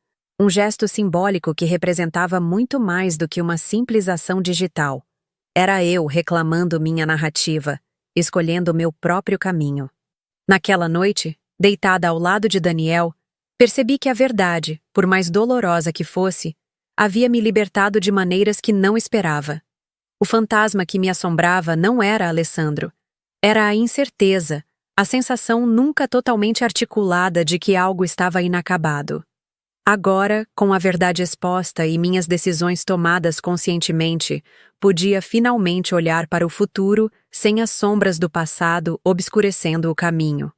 Um gesto simbólico que representava muito mais do que uma simples ação digital. Era eu reclamando minha narrativa, escolhendo meu próprio caminho. Naquela noite, deitada ao lado de Daniel, percebi que a verdade, por mais dolorosa que fosse, havia me libertado de maneiras que não esperava. O fantasma que me assombrava não era Alessandro. Era a incerteza, a sensação nunca totalmente articulada de que algo estava inacabado. Agora, com a verdade exposta e minhas decisões tomadas conscientemente, podia finalmente olhar para o futuro sem as sombras do passado obscurecendo o caminho.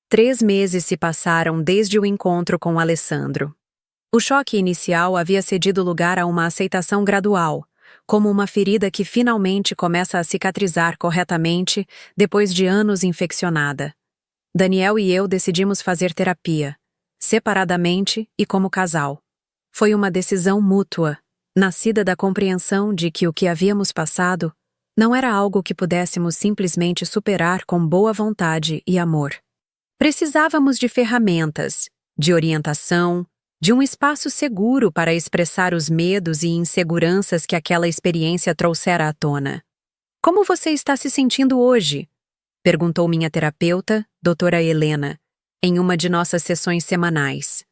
3 meses se passaram desde o encontro com Alessandro. O choque inicial havia cedido lugar a uma aceitação gradual, como uma ferida que finalmente começa a cicatrizar corretamente depois de anos infeccionada. Daniel e eu decidimos fazer terapia, separadamente e como casal. Foi uma decisão mútua, nascida da compreensão de que o que havíamos passado não era algo que pudéssemos simplesmente superar com boa vontade e amor. Precisávamos de ferramentas, de orientação, de um espaço seguro para expressar os medos e inseguranças que aquela experiência trouxera à tona. Como você está se sentindo hoje? Perguntou minha terapeuta, doutora Helena, em uma de nossas sessões semanais.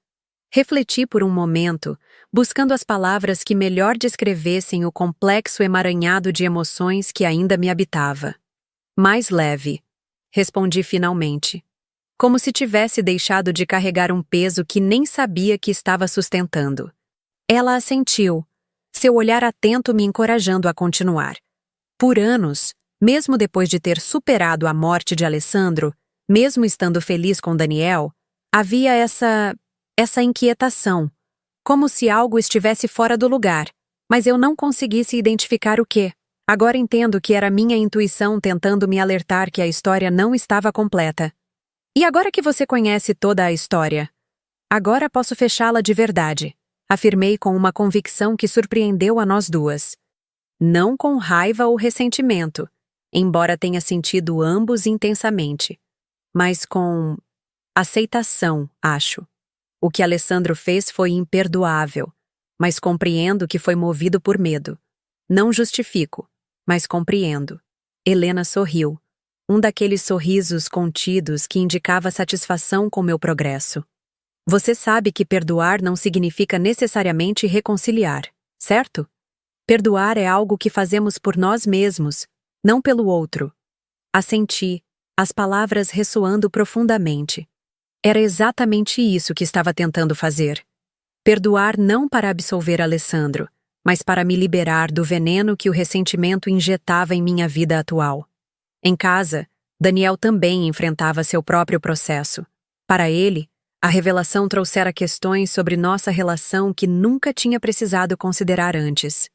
Refleti por um momento, buscando as palavras que melhor descrevessem o complexo emaranhado de emoções que ainda me habitava. Mais leve, respondi finalmente, como se tivesse deixado de carregar um peso que nem sabia que estava sustentando. Ela assentiu, seu olhar atento me encorajando a continuar. Por anos, mesmo depois de ter superado a morte de Alessandro, mesmo estando feliz com Daniel, havia essa inquietação, como se algo estivesse fora do lugar, mas eu não conseguisse identificar o quê. Agora entendo que era minha intuição tentando me alertar que a história não estava completa. E agora que você conhece toda a história, agora posso fechá-la de verdade, afirmei com uma convicção que surpreendeu a nós duas. Não com raiva ou ressentimento, embora tenha sentido ambos intensamente, mas com aceitação, acho. O que Alessandro fez foi imperdoável, mas compreendo que foi movido por medo. Não justifico, mas compreendo. Helena sorriu. Um daqueles sorrisos contidos que indicava satisfação com meu progresso. Você sabe que perdoar não significa necessariamente reconciliar, certo? Perdoar é algo que fazemos por nós mesmos, não pelo outro. Assenti, as palavras ressoando profundamente. Era exatamente isso que estava tentando fazer. Perdoar não para absolver Alessandro, mas para me liberar do veneno que o ressentimento injetava em minha vida atual. Em casa, Daniel também enfrentava seu próprio processo. Para ele, a revelação trouxera questões sobre nossa relação que nunca tinha precisado considerar antes.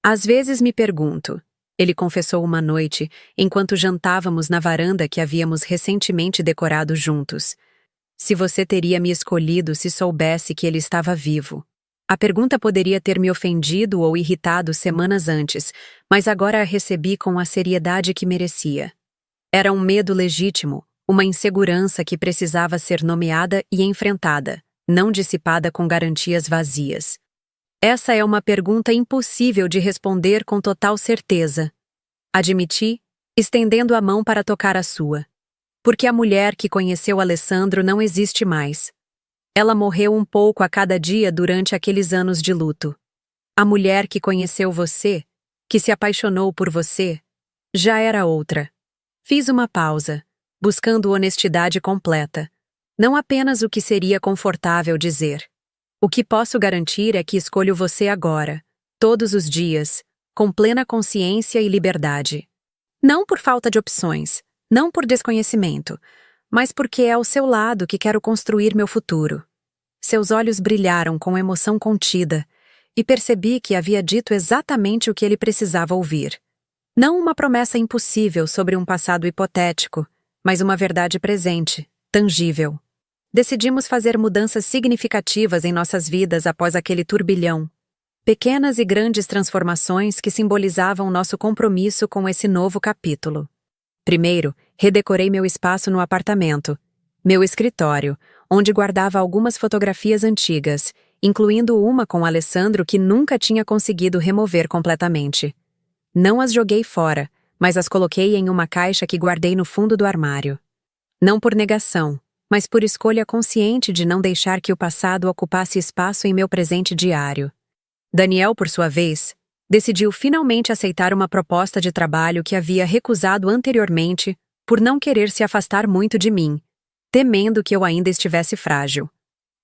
Às vezes me pergunto, ele confessou uma noite, enquanto jantávamos na varanda que havíamos recentemente decorado juntos, se você teria me escolhido se soubesse que ele estava vivo. A pergunta poderia ter me ofendido ou irritado semanas antes, mas agora a recebi com a seriedade que merecia. Era um medo legítimo, uma insegurança que precisava ser nomeada e enfrentada, não dissipada com garantias vazias. Essa é uma pergunta impossível de responder com total certeza. Admiti, estendendo a mão para tocar a sua. Porque a mulher que conheceu Alessandro não existe mais. Ela morreu um pouco a cada dia durante aqueles anos de luto. A mulher que conheceu você, que se apaixonou por você, já era outra. Fiz uma pausa, buscando honestidade completa. Não apenas o que seria confortável dizer. O que posso garantir é que escolho você agora, todos os dias, com plena consciência e liberdade. Não por falta de opções, não por desconhecimento, mas porque é ao seu lado que quero construir meu futuro. Seus olhos brilharam com emoção contida e percebi que havia dito exatamente o que ele precisava ouvir. Não uma promessa impossível sobre um passado hipotético, mas uma verdade presente, tangível. Decidimos fazer mudanças significativas em nossas vidas após aquele turbilhão. Pequenas e grandes transformações que simbolizavam nosso compromisso com esse novo capítulo. Primeiro, redecorei meu espaço no apartamento, meu escritório, onde guardava algumas fotografias antigas, incluindo uma com Alessandro que nunca tinha conseguido remover completamente. Não as joguei fora, mas as coloquei em uma caixa que guardei no fundo do armário. Não por negação, mas por escolha consciente de não deixar que o passado ocupasse espaço em meu presente diário. Daniel, por sua vez, decidiu finalmente aceitar uma proposta de trabalho que havia recusado anteriormente por não querer se afastar muito de mim, temendo que eu ainda estivesse frágil.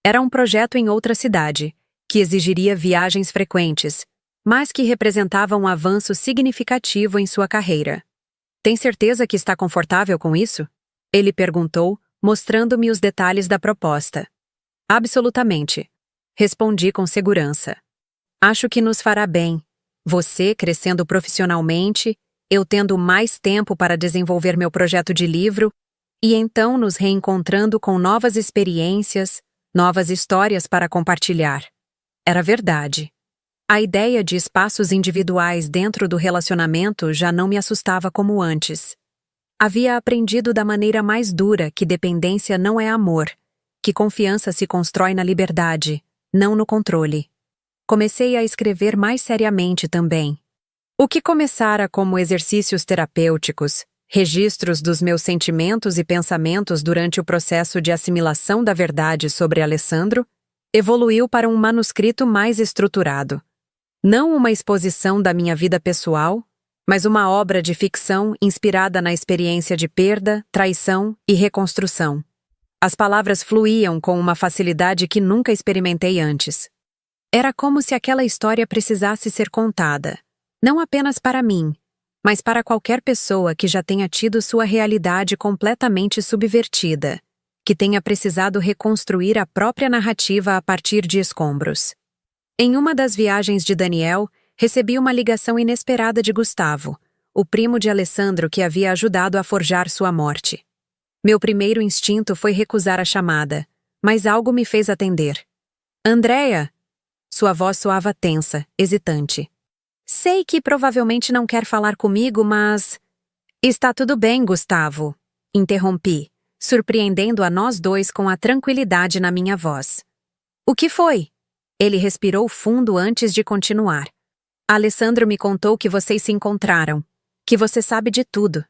Era um projeto em outra cidade, que exigiria viagens frequentes, mas que representava um avanço significativo em sua carreira. Tem certeza que está confortável com isso? Ele perguntou, mostrando-me os detalhes da proposta. Absolutamente. Respondi com segurança. Acho que nos fará bem. Você crescendo profissionalmente, eu tendo mais tempo para desenvolver meu projeto de livro, e então nos reencontrando com novas experiências, novas histórias para compartilhar. Era verdade. A ideia de espaços individuais dentro do relacionamento já não me assustava como antes. Havia aprendido da maneira mais dura que dependência não é amor, que confiança se constrói na liberdade, não no controle. Comecei a escrever mais seriamente também. O que começara como exercícios terapêuticos, registros dos meus sentimentos e pensamentos durante o processo de assimilação da verdade sobre Alessandro, evoluiu para um manuscrito mais estruturado. Não uma exposição da minha vida pessoal, mas uma obra de ficção inspirada na experiência de perda, traição e reconstrução. As palavras fluíam com uma facilidade que nunca experimentei antes. Era como se aquela história precisasse ser contada, não apenas para mim, mas para qualquer pessoa que já tenha tido sua realidade completamente subvertida, que tenha precisado reconstruir a própria narrativa a partir de escombros. Em uma das viagens de Daniel, recebi uma ligação inesperada de Gustavo, o primo de Alessandro que havia ajudado a forjar sua morte. Meu primeiro instinto foi recusar a chamada, mas algo me fez atender. Andréia! Sua voz soava tensa, hesitante. Sei que provavelmente não quer falar comigo, mas... Está tudo bem, Gustavo. Interrompi, surpreendendo a nós dois com a tranquilidade na minha voz. O que foi? Ele respirou fundo antes de continuar. Alessandro me contou que vocês se encontraram, que você sabe de tudo.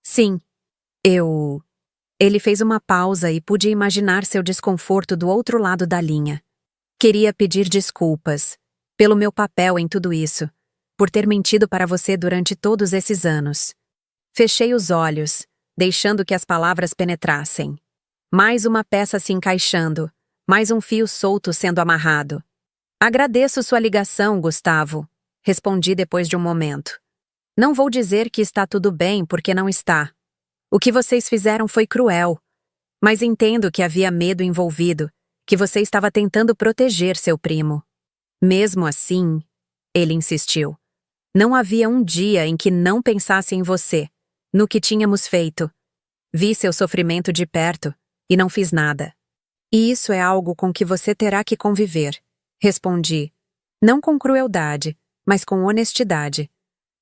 Sim. Ele fez uma pausa e pude imaginar seu desconforto do outro lado da linha. Queria pedir desculpas, pelo meu papel em tudo isso, por ter mentido para você durante todos esses anos. Fechei os olhos, deixando que as palavras penetrassem. Mais uma peça se encaixando, mais um fio solto sendo amarrado. Agradeço sua ligação, Gustavo, respondi depois de um momento. Não vou dizer que está tudo bem porque não está. O que vocês fizeram foi cruel, mas entendo que havia medo envolvido, que você estava tentando proteger seu primo. Mesmo assim, ele insistiu. Não havia um dia em que não pensasse em você, no que tínhamos feito. Vi seu sofrimento de perto e não fiz nada. E isso é algo com que você terá que conviver, respondi. Não com crueldade, mas com honestidade.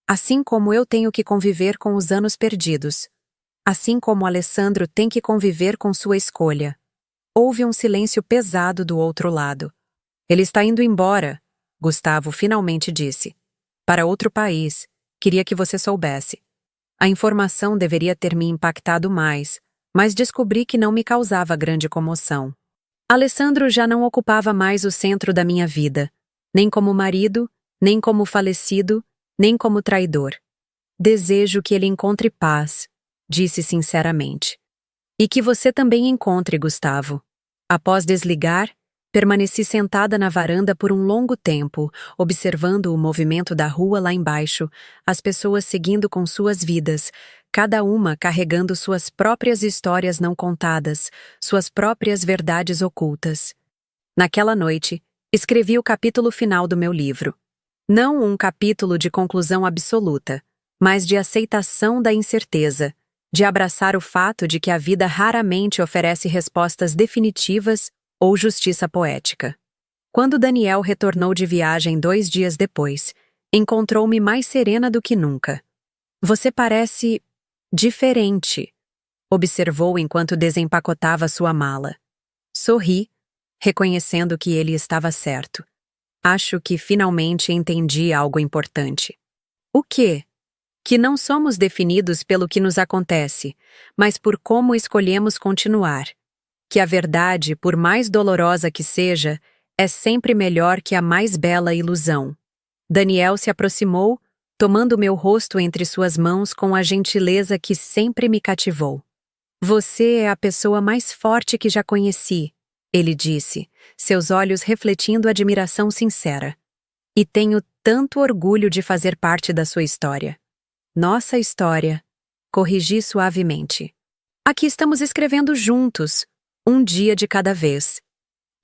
Assim como eu tenho que conviver com os anos perdidos. Assim como Alessandro tem que conviver com sua escolha. Houve um silêncio pesado do outro lado. Ele está indo embora, Gustavo finalmente disse. Para outro país. Queria que você soubesse. A informação deveria ter me impactado mais, mas descobri que não me causava grande comoção. Alessandro já não ocupava mais o centro da minha vida, nem como marido, nem como falecido, nem como traidor. Desejo que ele encontre paz, disse sinceramente. E que você também encontre, Gustavo. Após desligar, permaneci sentada na varanda por um longo tempo, observando o movimento da rua lá embaixo, as pessoas seguindo com suas vidas, cada uma carregando suas próprias histórias não contadas, suas próprias verdades ocultas. Naquela noite, escrevi o capítulo final do meu livro. Não um capítulo de conclusão absoluta, mas de aceitação da incerteza, de abraçar o fato de que a vida raramente oferece respostas definitivas ou justiça poética. Quando Daniel retornou de viagem 2 dias depois, encontrou-me mais serena do que nunca. Você parece diferente, observou enquanto desempacotava sua mala. Sorri, reconhecendo que ele estava certo. Acho que finalmente entendi algo importante. O quê? Que não somos definidos pelo que nos acontece, mas por como escolhemos continuar. Que a verdade, por mais dolorosa que seja, é sempre melhor que a mais bela ilusão. Daniel se aproximou, tomando meu rosto entre suas mãos com a gentileza que sempre me cativou. Você é a pessoa mais forte que já conheci, ele disse, seus olhos refletindo admiração sincera. E tenho tanto orgulho de fazer parte da sua história. Nossa história, corrigi suavemente. Aqui estamos escrevendo juntos, um dia de cada vez.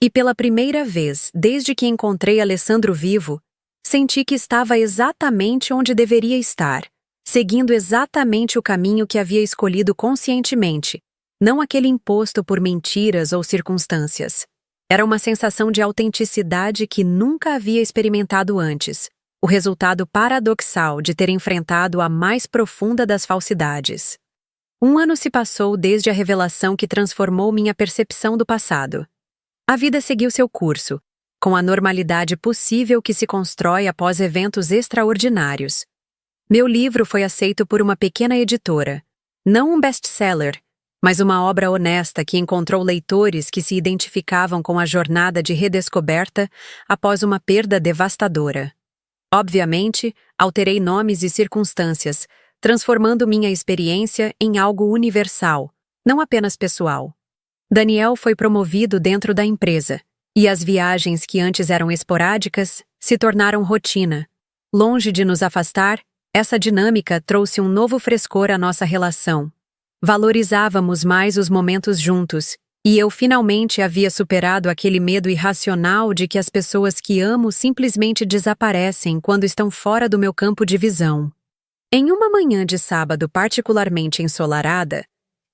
E pela primeira vez, desde que encontrei Alessandro vivo, senti que estava exatamente onde deveria estar, seguindo exatamente o caminho que havia escolhido conscientemente, não aquele imposto por mentiras ou circunstâncias. Era uma sensação de autenticidade que nunca havia experimentado antes, o resultado paradoxal de ter enfrentado a mais profunda das falsidades. 1 ano se passou desde a revelação que transformou minha percepção do passado. A vida seguiu seu curso, com a normalidade possível que se constrói após eventos extraordinários. Meu livro foi aceito por uma pequena editora, não um best-seller, mas uma obra honesta que encontrou leitores que se identificavam com a jornada de redescoberta após uma perda devastadora. Obviamente, alterei nomes e circunstâncias, transformando minha experiência em algo universal, não apenas pessoal. Daniel foi promovido dentro da empresa, e as viagens que antes eram esporádicas se tornaram rotina. Longe de nos afastar, essa dinâmica trouxe um novo frescor à nossa relação. Valorizávamos mais os momentos juntos, e eu finalmente havia superado aquele medo irracional de que as pessoas que amo simplesmente desaparecem quando estão fora do meu campo de visão. Em uma manhã de sábado particularmente ensolarada,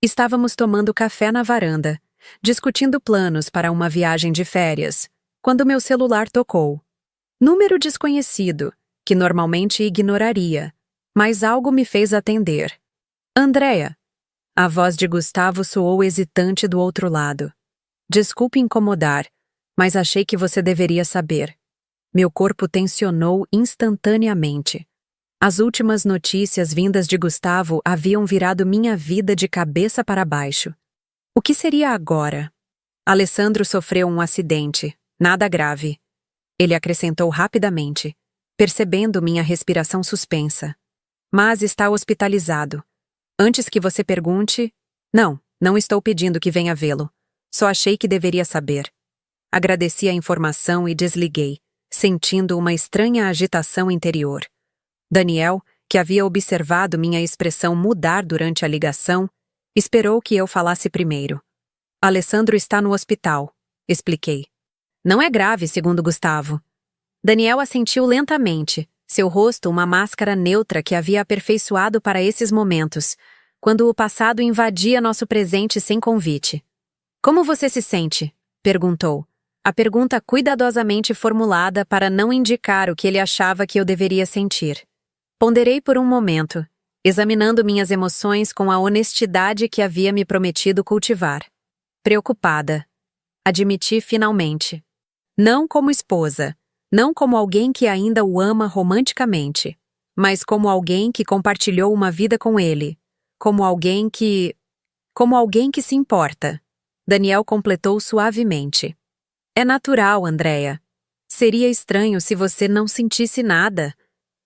estávamos tomando café na varanda, discutindo planos para uma viagem de férias, quando meu celular tocou. Número desconhecido, que normalmente ignoraria, mas algo me fez atender. Andréa. A voz de Gustavo soou hesitante do outro lado. Desculpe incomodar, mas achei que você deveria saber. Meu corpo tensionou instantaneamente. As últimas notícias vindas de Gustavo haviam virado minha vida de cabeça para baixo. O que seria agora? Alessandro sofreu um acidente, nada grave. Ele acrescentou rapidamente, percebendo minha respiração suspensa. Mas está hospitalizado. Antes que você pergunte... Não estou pedindo que venha vê-lo. Só achei que deveria saber. Agradeci a informação e desliguei, sentindo uma estranha agitação interior. Daniel, que havia observado minha expressão mudar durante a ligação, esperou que eu falasse primeiro. Alessandro está no hospital, expliquei. Não é grave, segundo Gustavo. Daniel assentiu lentamente, seu rosto uma máscara neutra que havia aperfeiçoado para esses momentos, quando o passado invadia nosso presente sem convite. Como você se sente? Perguntou. A pergunta cuidadosamente formulada para não indicar o que ele achava que eu deveria sentir. Ponderei por um momento, examinando minhas emoções com a honestidade que havia me prometido cultivar. Preocupada. Admiti finalmente. Não como esposa, não como alguém que ainda o ama romanticamente, mas como alguém que compartilhou uma vida com ele, como alguém que se importa. Daniel completou suavemente. É natural, Andréa. Seria estranho se você não sentisse nada.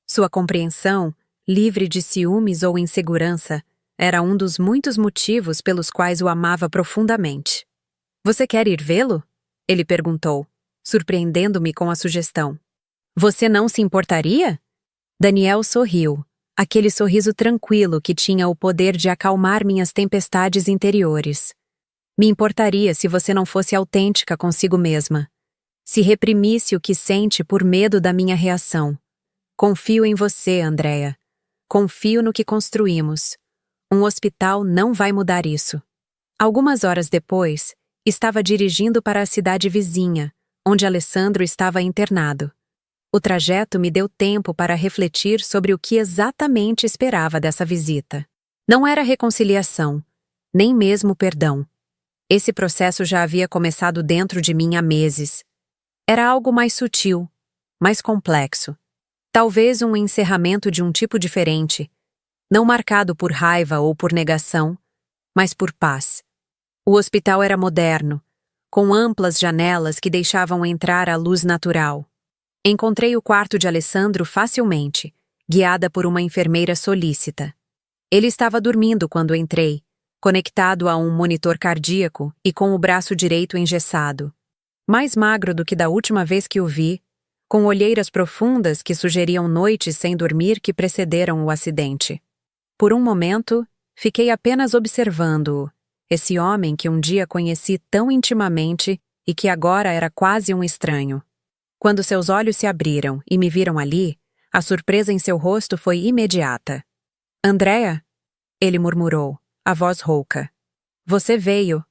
Sua compreensão, livre de ciúmes ou insegurança, era um dos muitos motivos pelos quais o amava profundamente. Você quer ir vê-lo? Ele perguntou, surpreendendo-me com a sugestão. Você não se importaria? Daniel sorriu, aquele sorriso tranquilo que tinha o poder de acalmar minhas tempestades interiores. Me importaria se você não fosse autêntica consigo mesma. Se reprimisse o que sente por medo da minha reação. Confio em você, Andréa. Confio no que construímos. Um hospital não vai mudar isso. Algumas horas depois, estava dirigindo para a cidade vizinha, onde Alessandro estava internado. O trajeto me deu tempo para refletir sobre o que exatamente esperava dessa visita. Não era reconciliação, nem mesmo perdão. Esse processo já havia começado dentro de mim há meses. Era algo mais sutil, mais complexo. Talvez um encerramento de um tipo diferente, não marcado por raiva ou por negação, mas por paz. O hospital era moderno, com amplas janelas que deixavam entrar a luz natural. Encontrei o quarto de Alessandro facilmente, guiada por uma enfermeira solícita. Ele estava dormindo quando entrei, conectado a um monitor cardíaco e com o braço direito engessado. Mais magro do que da última vez que o vi, com olheiras profundas que sugeriam noites sem dormir que precederam o acidente. Por um momento, fiquei apenas observando-o, esse homem que um dia conheci tão intimamente e que agora era quase um estranho. Quando seus olhos se abriram e me viram ali, a surpresa em seu rosto foi imediata. Andréa? Ele murmurou, a voz rouca. Você veio.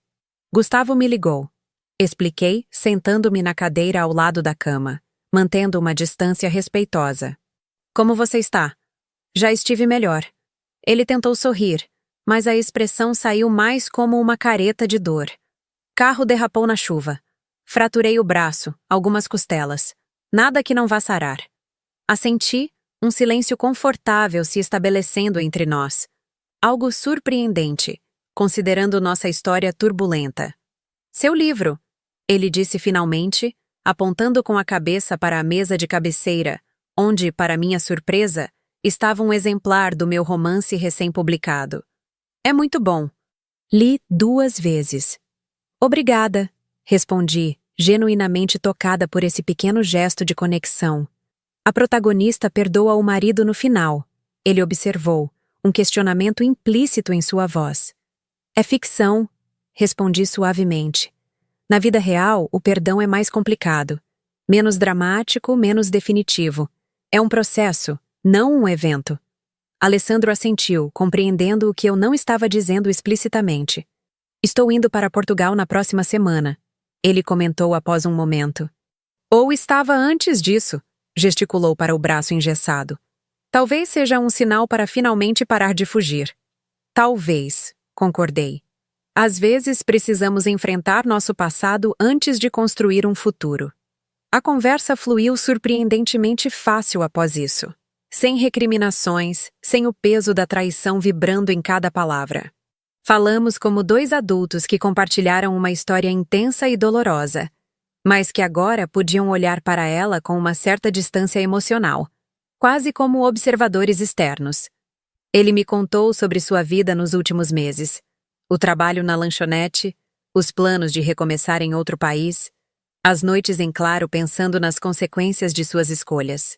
Gustavo me ligou. Expliquei, sentando-me na cadeira ao lado da cama, mantendo uma distância respeitosa. Como você está? Já estive melhor. Ele tentou sorrir, mas a expressão saiu mais como uma careta de dor. Carro derrapou na chuva. Fraturei o braço, algumas costelas. Nada que não vá sarar. Assenti, um silêncio confortável se estabelecendo entre nós. Algo surpreendente, considerando nossa história turbulenta. Seu livro, ele disse finalmente, apontando com a cabeça para a mesa de cabeceira, onde, para minha surpresa, estava um exemplar do meu romance recém-publicado. É muito bom. Li 2 vezes. Obrigada, respondi, genuinamente tocada por esse pequeno gesto de conexão. A protagonista perdoa o marido no final. Ele observou, um questionamento implícito em sua voz. É ficção, respondi suavemente. Na vida real, o perdão é mais complicado. Menos dramático, menos definitivo. É um processo, não um evento. Alessandro assentiu, compreendendo o que eu não estava dizendo explicitamente. Estou indo para Portugal na próxima semana, ele comentou após um momento. Ou estava antes disso, gesticulou para o braço engessado. Talvez seja um sinal para finalmente parar de fugir. Talvez, concordei. Às vezes precisamos enfrentar nosso passado antes de construir um futuro. A conversa fluiu surpreendentemente fácil após isso. Sem recriminações, sem o peso da traição vibrando em cada palavra. Falamos como 2 adultos que compartilharam uma história intensa e dolorosa, mas que agora podiam olhar para ela com uma certa distância emocional, quase como observadores externos. Ele me contou sobre sua vida nos últimos meses, o trabalho na lanchonete, os planos de recomeçar em outro país, as noites em claro pensando nas consequências de suas escolhas.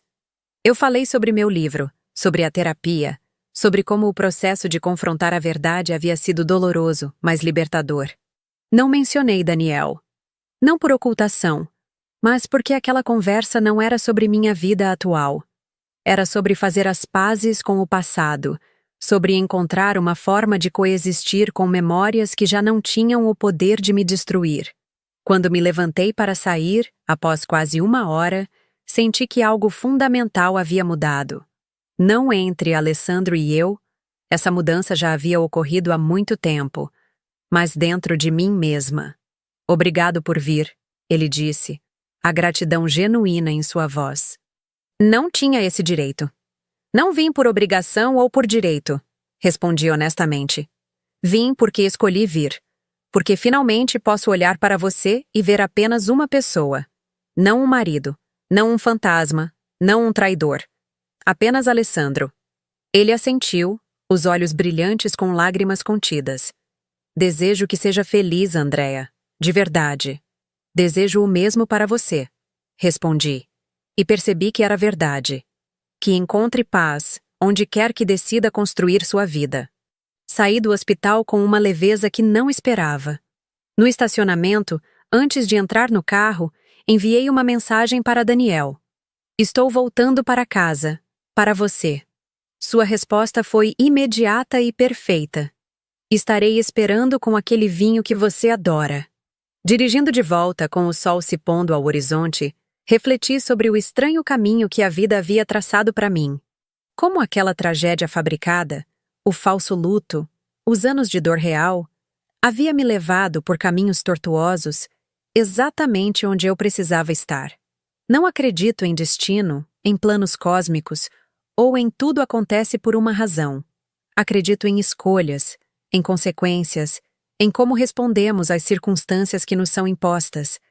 Eu falei sobre meu livro, sobre a terapia, sobre como o processo de confrontar a verdade havia sido doloroso, mas libertador. Não mencionei Daniel. Não por ocultação, mas porque aquela conversa não era sobre minha vida atual. Era sobre fazer as pazes com o passado, sobre encontrar uma forma de coexistir com memórias que já não tinham o poder de me destruir. Quando me levantei para sair, após quase 1 hora, senti que algo fundamental havia mudado. Não entre Alessandro e eu, essa mudança já havia ocorrido há muito tempo, mas dentro de mim mesma. Obrigado por vir, ele disse, a gratidão genuína em sua voz. Não tinha esse direito. Não vim por obrigação ou por direito, respondi honestamente. Vim porque escolhi vir, porque finalmente posso olhar para você e ver apenas uma pessoa. Não um marido, não um fantasma, não um traidor. Apenas Alessandro. Ele assentiu, os olhos brilhantes com lágrimas contidas. Desejo que seja feliz, Andréa. De verdade. Desejo o mesmo para você, respondi. E percebi que era verdade. Que encontre paz, onde quer que decida construir sua vida. Saí do hospital com uma leveza que não esperava. No estacionamento, antes de entrar no carro, enviei uma mensagem para Daniel. Estou voltando para casa, para você. Sua resposta foi imediata e perfeita. Estarei esperando com aquele vinho que você adora. Dirigindo de volta com o sol se pondo ao horizonte, refleti sobre o estranho caminho que a vida havia traçado para mim. Como aquela tragédia fabricada, o falso luto, os anos de dor real, Havia me levado por caminhos tortuosos, exatamente onde eu precisava estar. Não acredito em destino, em planos cósmicos, ou em tudo acontece por uma razão. Acredito em escolhas, em consequências, em como respondemos às circunstâncias que nos são impostas.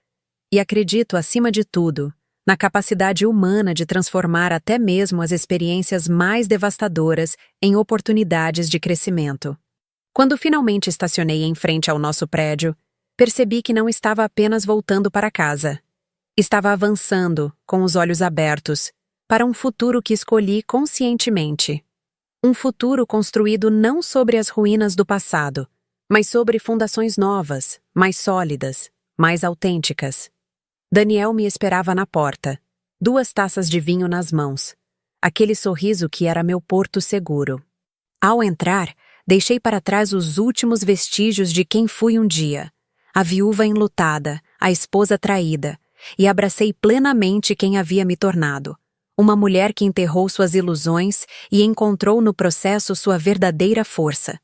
E acredito, acima de tudo, na capacidade humana de transformar até mesmo as experiências mais devastadoras em oportunidades de crescimento. Quando finalmente estacionei em frente ao nosso prédio, percebi que não estava apenas voltando para casa. Estava avançando, com os olhos abertos, para um futuro que escolhi conscientemente. Um futuro construído não sobre as ruínas do passado, mas sobre fundações novas, mais sólidas, mais autênticas. Daniel me esperava na porta, 2 taças de vinho nas mãos. Aquele sorriso que era meu porto seguro. Ao entrar, deixei para trás os últimos vestígios de quem fui um dia. A viúva enlutada, a esposa traída, e abracei plenamente quem havia me tornado. Uma mulher que enterrou suas ilusões e encontrou no processo sua verdadeira força.